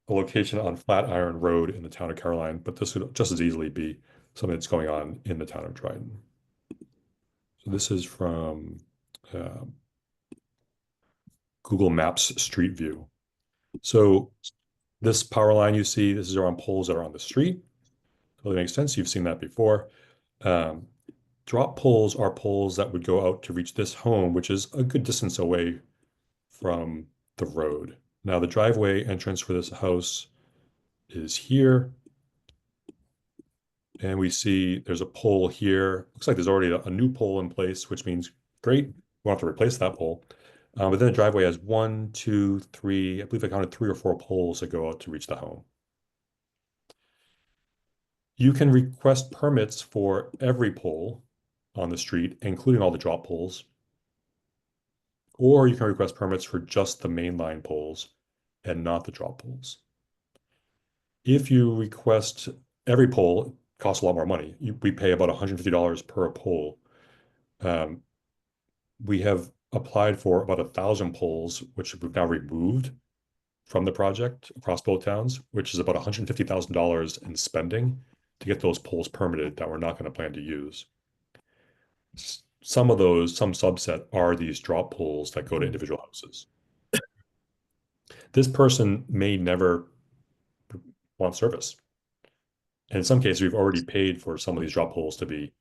location on Flatiron Road in the town of Caroline, but this could just as easily be something that's going on in the town of Dryden. So this is from Google Maps Street View. So this power line you see, this is on poles that are on the street. Totally makes sense. You've seen that before. Drop poles are poles that would go out to reach this home, which is a good distance away from the road. Now the driveway entrance for this house is here. And we see there's a pole here. Looks like there's already a new pole in place, which means great. We'll have to replace that pole. But then the driveway has 1, 2, 3, I believe I counted 3 or 4 poles that go out to reach the home. You can request permits for every pole on the street, including all the drop poles. Or you can request permits for just the mainline poles and not the drop poles. If you request every pole, it costs a lot more money. We pay about $150 per pole. We have applied for about 1,000 poles, which we've now removed from the project across both towns, which is about $150,000 in spending to get those poles permitted that we're not going to plan to use. Some of those, some subset, are these drop poles that go to individual houses. This person may never want service. And in some cases, we've already paid for some of these drop poles to be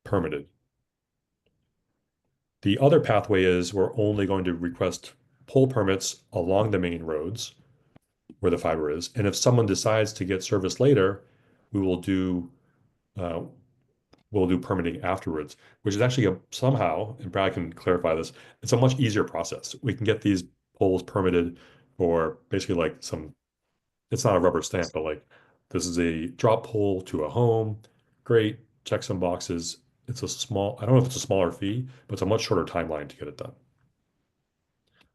permitted. The other pathway is we're only going to request pole permits along the main roads where the fiber is. And if someone decides to get service later, we will do permitting afterwards, which is actually somehow, and Brad can clarify this, it's a much easier process. We can get these poles permitted for basically like it's not a rubber stamp, but like this is a drop pole to a home. Great, check some boxes. It's I don't know if it's a smaller fee, but it's a much shorter timeline to get it done.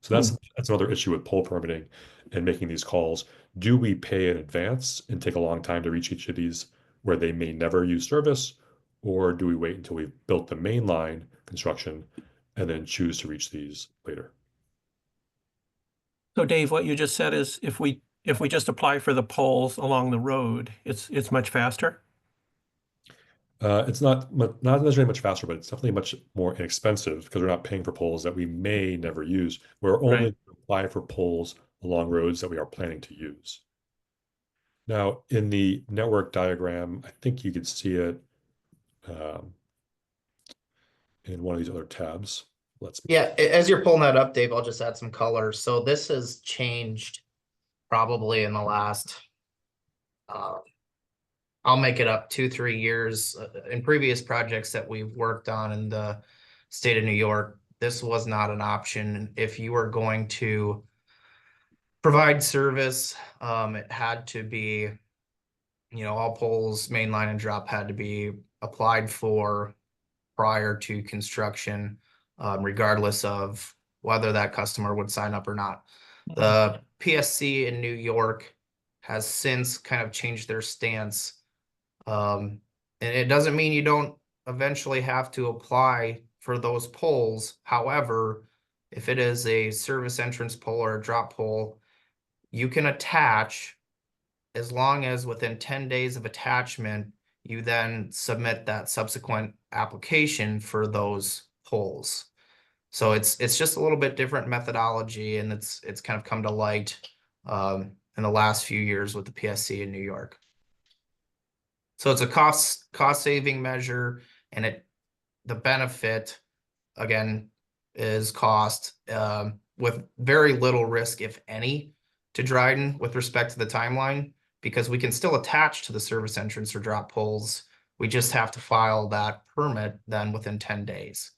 So that's another issue with pole permitting and making these calls. Do we pay in advance and take a long time to reach each of these where they may never use service? Or do we wait until we've built the main line construction and then choose to reach these later? So Dave, what you just said is if we just apply for the poles along the road, it's much faster? It's not necessarily much faster, but it's definitely much more inexpensive because we're not paying for poles that we may never use. We're only applying for poles along roads that we are planning to use. Now, in the network diagram, I think you could see it in one of these other tabs. As you're pulling that up, Dave, I'll just add some color. So this has changed probably in the last I'll make it up 2-3 years. In previous projects that we've worked on in the state of New York, this was not an option. If you were going to provide service, it had to be, all poles, main line and drop had to be applied for prior to construction, regardless of whether that customer would sign up or not. The PSC in New York has since kind of changed their stance. And it doesn't mean you don't eventually have to apply for those poles. However, if it is a service entrance pole or a drop pole, you can attach as long as within 10 days of attachment, you then submit that subsequent application for those poles. So it's just a little bit different methodology, and it's kind of come to light in the last few years with the PSC in New York. So it's a cost saving measure, and the benefit again is cost with very little risk, if any, to Dryden with respect to the timeline, because we can still attach to the service entrance or drop poles. We just have to file that permit then within 10 days.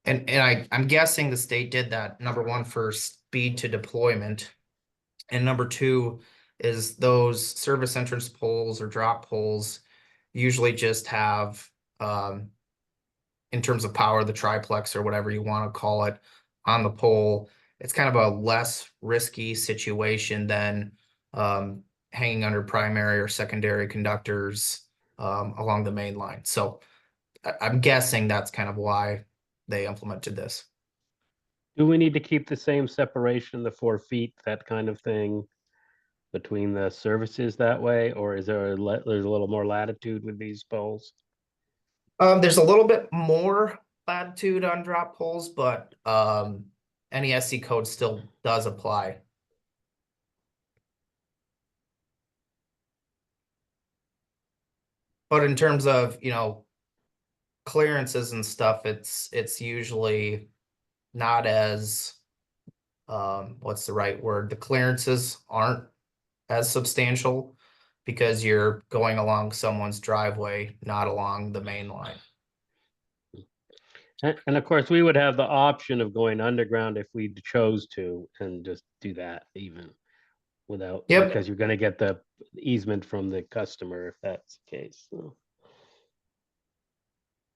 And I'm guessing the state did that, number one, for speed to deployment. And number two is those service entrance poles or drop poles usually just have, in terms of power, the triplex or whatever you want to call it on the pole. It's kind of a less risky situation than hanging under primary or secondary conductors along the main line. So I'm guessing that's kind of why they implemented this. Do we need to keep the same separation, the 4 feet, that kind of thing, between the services that way, or is there there's a little more latitude with these poles? There's a little bit more latitude on drop poles, but NESC code still does apply. But in terms of, clearances and stuff, it's usually not as, what's the right word? The clearances aren't as substantial because you're going along someone's driveway, not along the main line. And of course, we would have the option of going underground if we chose to, and just do that even without, because you're going to get the easement from the customer if that's the case. So.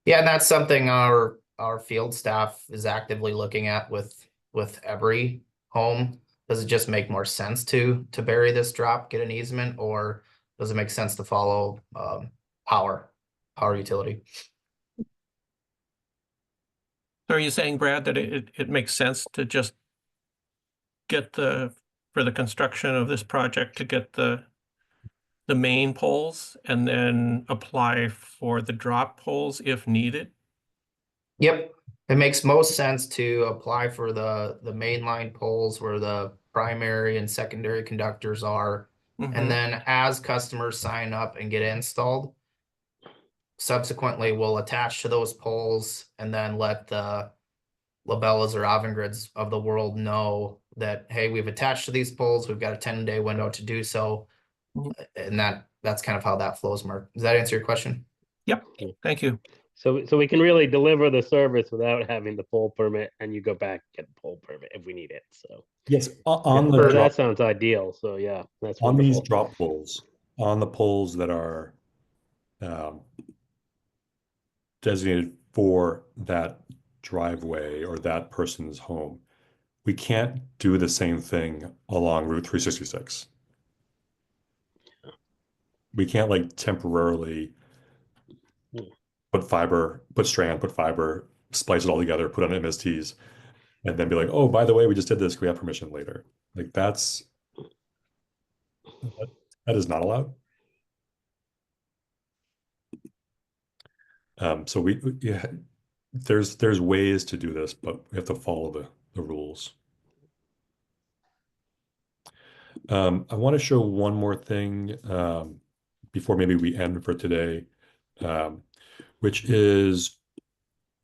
Yeah, and that's something our field staff is actively looking at with every home. Does it just make more sense to bury this drop, get an easement, or does it make sense to follow power utility? So are you saying, Brad, that it makes sense to just get for the construction of this project to get the main poles and then apply for the drop poles if needed? Yep, it makes most sense to apply for the mainline poles where the primary and secondary conductors are. And then as customers sign up and get installed, subsequently we'll attach to those poles and then let the Labellas or Avangrids of the world know that, hey, we've attached to these poles, we've got a 10-day window to do so. And that's kind of how that flows, Mark. Does that answer your question? Yep, thank you. So we can really deliver the service without having the pole permit, and you go back and get the pole permit if we need it. So yes, that sounds ideal. So yeah, that's on wonderful. these drop poles, on the poles that are designated for that driveway or that person's home, we can't do the same thing along Route 366. We can't like temporarily put strand, put fiber, splice it all together, put on MSTs, and then be like, oh, by the way, we just did this. We have permission later. Like that is not allowed. So there's ways to do this, but we have to follow the rules. I want to show one more thing before maybe we end for today, which is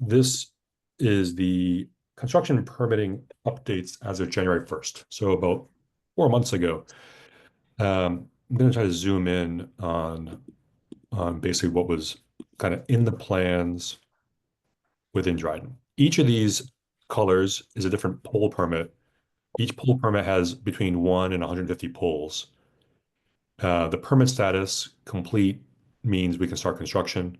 this is the construction permitting updates as of January 1st. So about 4 months ago. I'm going to try to zoom in on basically what was kind of in the plans within Dryden. Each of these colors is a different pole permit. Each pole permit has between 1 and 150 poles. The permit status complete means we can start construction.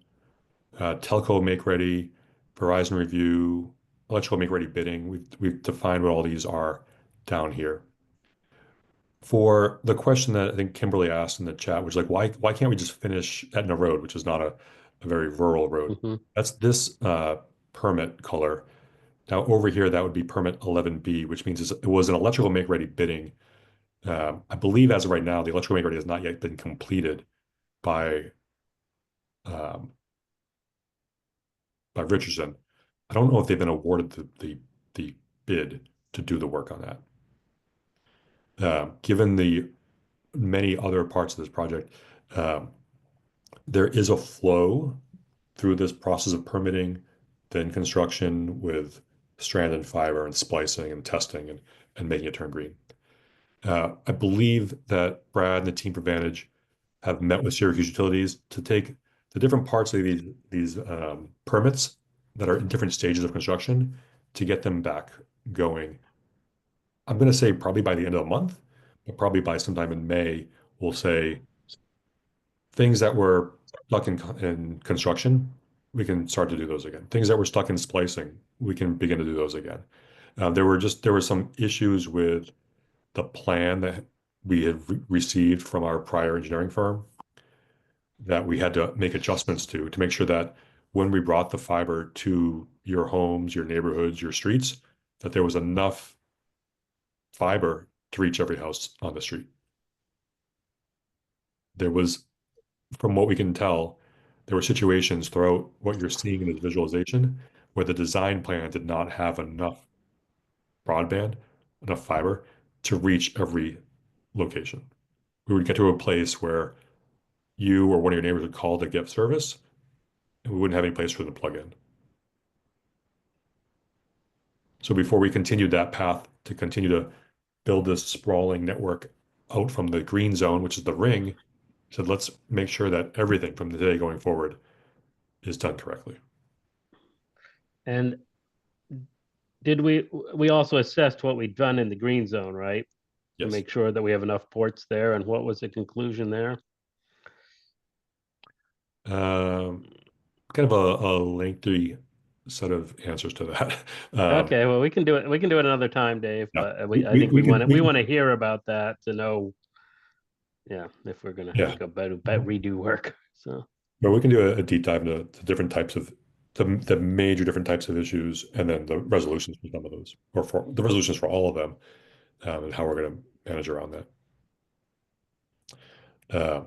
Telco make ready, Verizon review, electrical make ready bidding. We've defined what all these are down here. For the question that I think Kimberly asked in the chat, which is like, why can't we just finish Etna Road, which is not a very rural road? That's this permit color. Now over here, that would be permit 11B, which means it was an electrical make ready bidding. I believe as of right now, the electrical make ready has not yet been completed by Richardson. I don't know if they've been awarded the bid to do the work on that. Given the many other parts of this project, there is a flow through this process of permitting, then construction with strand and fiber and splicing and testing and making it turn green. I believe that Brad and the team for Vantage have met with Syracuse Utilities to take the different parts of these permits that are in different stages of construction to get them back going. I'm going to say probably by the end of the month, but probably by sometime in May, we'll say things that were stuck in construction, we can start to do those again. Things that were stuck in splicing, we can begin to do those again. There were some issues with the plan that we had received from our prior engineering firm that we had to make adjustments to make sure that when we brought the fiber to your homes, your neighborhoods, your streets, that there was enough fiber to reach every house on the street. There was, from what we can tell, there were situations throughout what you're seeing in this visualization where the design plan did not have enough broadband, enough fiber to reach every location. We would get to a place where you or one of your neighbors would call to get service, and we wouldn't have any place for them to plug in. So before we continued that path to continue to build this sprawling network out from the green zone, which is the ring, we said, let's make sure that everything from today going forward is done correctly. And did we also assessed what we'd done in the green zone, right? To Yes. make sure that we have enough ports there. And what was the conclusion there? Kind of a lengthy set of answers to that. Okay, well, we can do it. We can do it another time, Dave. Yeah. But We- I we- think we we can- want to we we can- want to hear about that to know, yeah, if we're gonna Yeah. make a better redo work. So But we can do a deep dive into the different types of the major different types of issues, and then the resolutions for some of those, or for the resolutions for all of them, and how we're going to manage around that.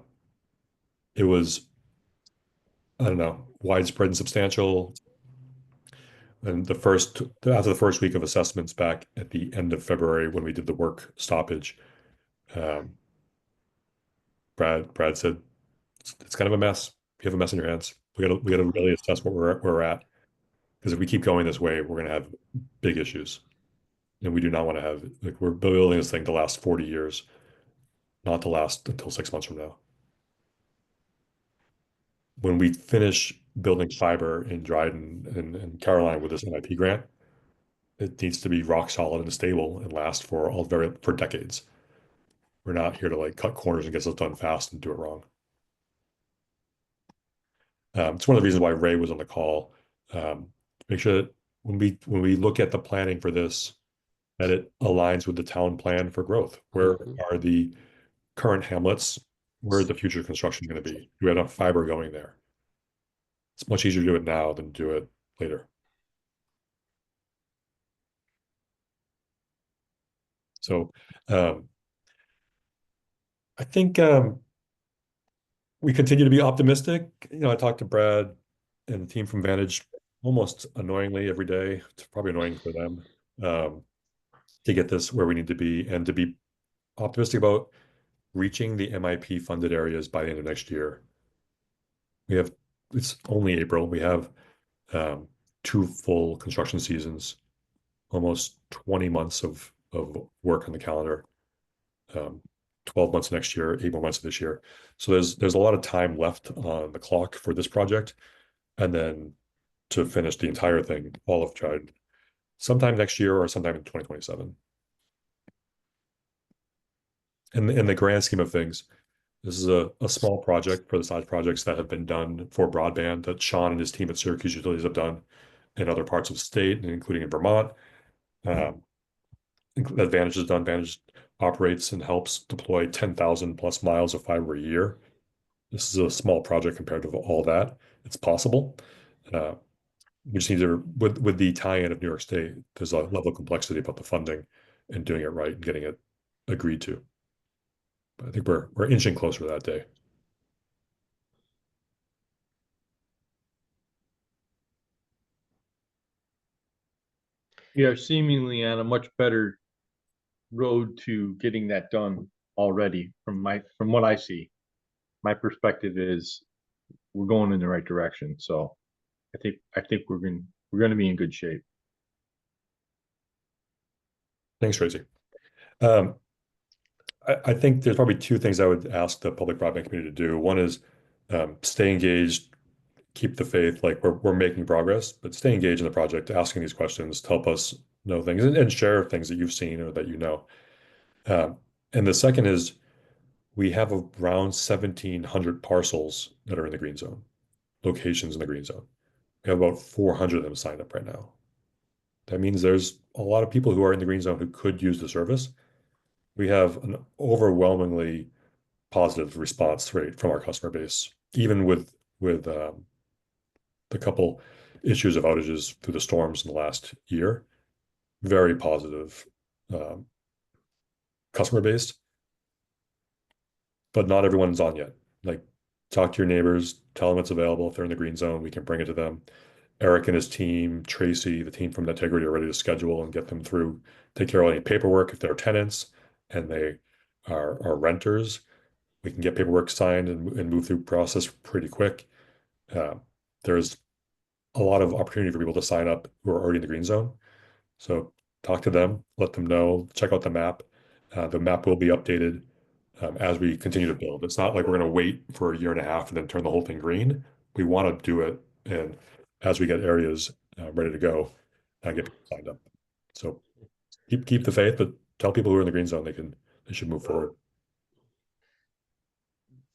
It was, I don't know, widespread and substantial. And after the first week of assessments back at the end of February, when we did the work stoppage, Brad said, it's kind of a mess. You have a mess in your hands. We gotta really assess where we're at. Because if we keep going this way, we're gonna have big issues. And we do not want to have, like, we're building this thing to last 40 years, not to last until 6 months from now. When we finish building fiber in Dryden and Caroline with this MIP grant, it needs to be rock solid and stable and last for decades. We're not here to like cut corners and get stuff done fast and do it wrong. It's one of the reasons why Ray was on the call. Make sure that when we look at the planning for this, that it aligns with the town plan for growth. Where are the current hamlets? Where is the future construction going to be? Do we have enough fiber going there? It's much easier to do it now than do it later. So I think we continue to be optimistic. I talked to Brad and the team from Vantage almost annoyingly every day. It's probably annoying for them to get this where we need to be and to be optimistic about reaching the MIP funded areas by the end of next year. It's only April. We have 2 full construction seasons, almost 20 months of work on the calendar. 12 months next year, 8 more months this year. So there's a lot of time left on the clock for this project, and then to finish the entire thing, all of Dryden, sometime next year or sometime in 2027. In the grand scheme of things, this is a small project for the size projects that have been done for broadband that Sean and his team at Syracuse Utilities have done in other parts of the state, including in Vermont. Advantage has done. Advantage operates and helps deploy 10,000 plus miles of fiber a year. This is a small project compared to all that. It's possible. We just need to, with the tie-in of New York State, there's a level of complexity about the funding and doing it right and getting it agreed to. But I think we're inching closer to that day. We are seemingly on a much better road to getting that done already from what I see. My perspective is we're going in the right direction. So I think we're going to be in good shape. Thanks, Tracy. I think there's probably two things I would ask the public broadband community to do. One is stay engaged, keep the faith, like we're making progress, but stay engaged in the project, asking these questions to help us know things and share things that you've seen or that you know. And the second is we have around 1,700 parcels that are in the green zone, locations in the green zone. We have about 400 of them signed up right now. That means there's a lot of people who are in the green zone who could use the service. We have an overwhelmingly positive response rate from our customer base, even with the couple issues of outages through the storms in the last year. Very positive customer base, but not everyone's on yet. Like, talk to your neighbors, tell them it's available. If they're in the green zone, we can bring it to them. Eric and his team, Tracy, the team from Integrity are ready to schedule and get them through, take care of any paperwork if they're tenants and they are renters. We can get paperwork signed and move through process pretty quick. There's a lot of opportunity for people to sign up who are already in the green zone. So talk to them, let them know, check out the map. The map will be updated as we continue to build. It's not like we're going to wait for a year and a half and then turn the whole thing green. We want to do it, and as we get areas ready to go, get people signed up. So keep the faith, but tell people who are in the green zone they should move forward.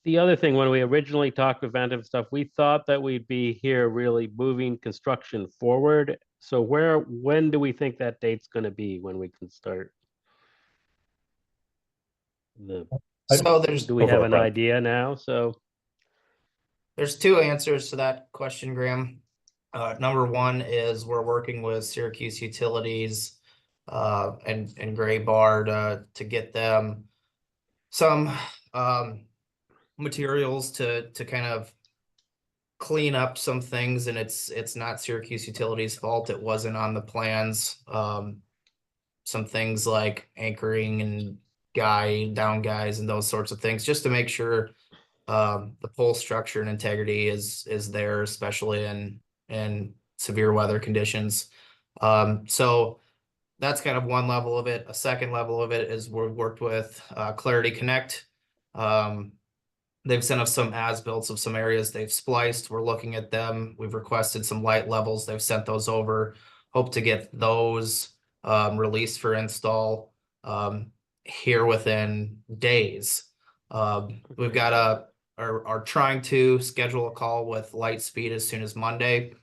The other thing, when we originally talked with Vantive stuff, we thought that we'd be here really moving construction forward. So when do we think that date's going to be when we can start? Do we have an idea now? So there's two answers to that question, Graham. Number one is we're working with Syracuse Utilities and Gray Bar to get them some materials to kind of clean up some things, and it's not Syracuse Utilities' fault. It wasn't on the plans. Some things like anchoring and down guys and those sorts of things, just to make sure the pole structure and integrity is there, especially in severe weather conditions. So that's kind of one level of it. A second level of it is we've worked with Clarity Connect. They've sent us some as-built of some areas they've spliced. We're looking at them. We've requested some light levels. They've sent those over. Hope to get those released for install here within days. We've got are trying to schedule a call with Lightspeed as soon as Monday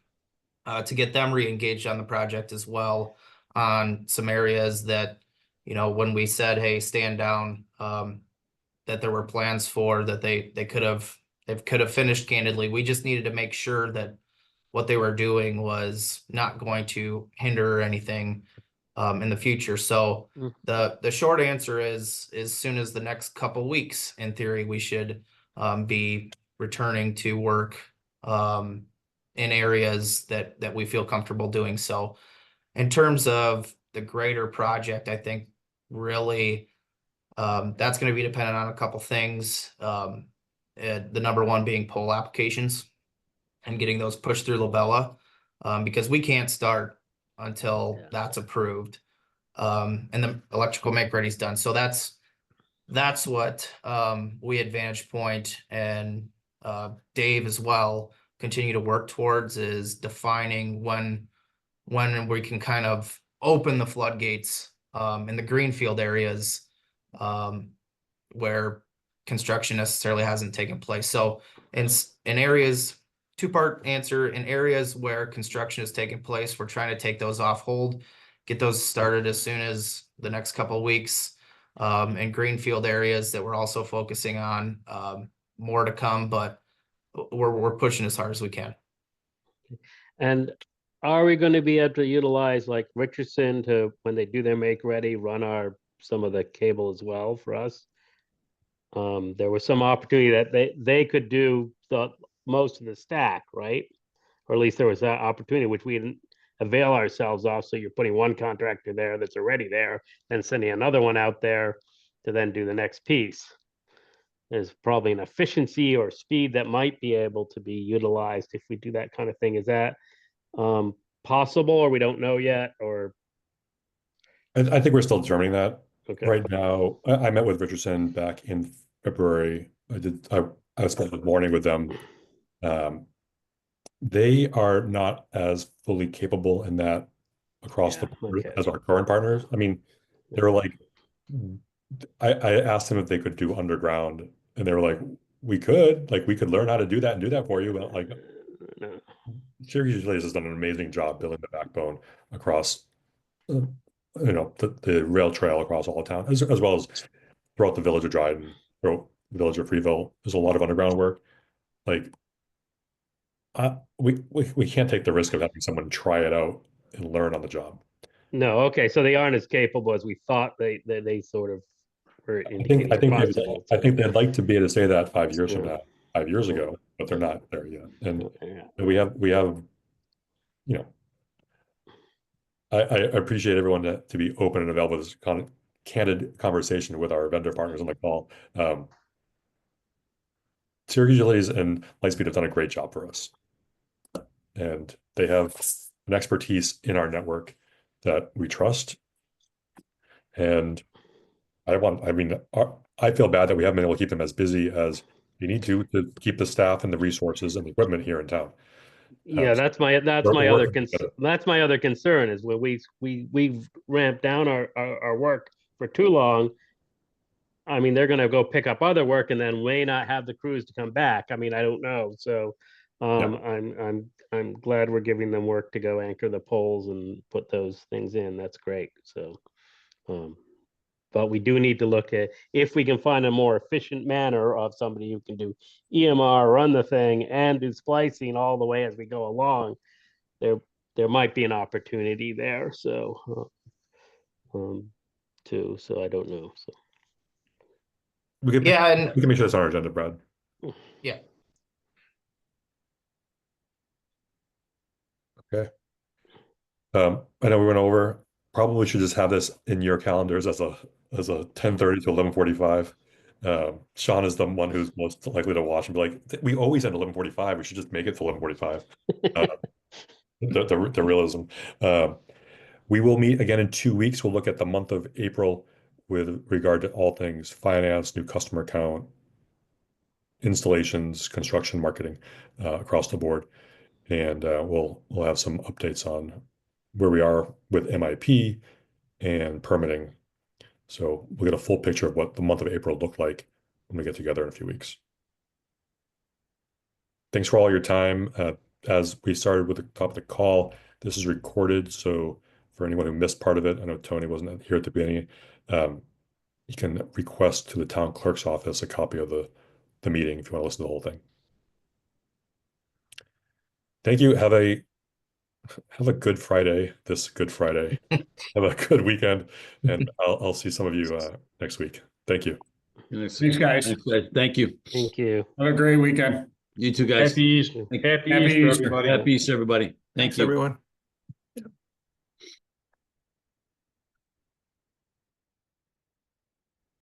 to get them re-engaged on the project as well on some areas that, when we said, hey, stand down, that there were plans for that they could have finished candidly. We just needed to make sure that what they were doing was not going to hinder anything in the future. So the short answer is, as soon as the next couple weeks, in theory, we should be returning to work in areas that we feel comfortable doing so. In terms of the greater project, I think really that's going to be dependent on a couple things. The number one being pole applications and getting those pushed through Labella, because we can't start until that's approved and the electrical make ready is done. So that's that's what we at Vantage Point and Dave as well continue to work towards, is defining when we can kind of open the floodgates in the greenfield areas where construction necessarily hasn't taken place. So in areas, two-part answer, in areas where construction has taken place, we're trying to take those off hold, get those started as soon as the next couple of weeks. And greenfield areas that we're also focusing on, more to come, but we're pushing as hard as we can. And are we going to be able to utilize like Richardson to, when they do their make ready, run some of the cable as well for us? There was some opportunity that they could do most of the stack, right? Or at least there was that opportunity which we didn't avail ourselves of. So you're putting one contractor there that's already there, and sending another one out there to then do the next piece. There's probably an efficiency or speed that might be able to be utilized if we do that kind of thing. Is that possible, or we don't know yet? Or I think we're still determining that. okay. Right now, I met with Richardson back in February. I spent the morning with them. They are not as fully capable in that across the board as our current partners. I mean, they were like, I asked them if they could do underground, and they were like, we could learn how to do that and do that for you. But like, Syracuse Utilities has done an amazing job building the backbone across, the rail trail across all of town, as well as throughout the village of Dryden, throughout the village of Freeville. There's a lot of underground work. Like, we can't take the risk of having someone try it out and learn on the job. No, okay, so they aren't as capable as we thought they sort of were indicating. I think they'd like to be able to say that 5 years from now, 5 years ago, but they're not there yet. And we have, I appreciate everyone to be open and available to this candid conversation with our vendor partners on the call. Syracuse Utilities and Lightspeed have done a great job for us. And they have an expertise in our network that we trust. And I feel bad that we haven't been able to keep them as busy as we need to keep the staff and the resources and the equipment here in town. Yeah, that's my other concern is when we've ramped down our work for too long. I mean, they're going to go pick up other work and then may not have the crews to come back. I mean, I don't know. So I'm glad we're giving them work to go anchor the poles and put those things in. That's great. So, but we do need to look at if we can find a more efficient manner of somebody who can do EMR, run the thing, and do splicing all the way as we go along. There might be an opportunity there. So, too. So I don't know. So. We can make sure that's on our agenda, Brad. Yeah. Okay. I know we went over. Probably should just have this in your calendars as a 10:30 to 11:45. Sean is the one who's most likely to watch and be like, we always end 11:45. We should just make it to 11:45. The realism. We will meet again in 2 weeks. We'll look at the month of April with regard to all things finance, new customer count, installations, construction, marketing, across the board. And we'll have some updates on where we are with MIP and permitting. So we'll get a full picture of what the month of April looked like when we get together in a few weeks. Thanks for all your time. As we started with the top of the call, this is recorded. So for anyone who missed part of it, I know Tony wasn't here at the beginning. You can request to the town clerk's office a copy of the meeting if you want to listen to the whole thing. Thank you. Have a good Friday, this Good Friday. Have a good weekend, and I'll see some of you next week. Thank you. Thanks, guys. Thank you. Thank you. Have a great weekend. You too, guys. Happy Easter, everybody. Happy Easter, everybody. Thank Thanks, you. everyone.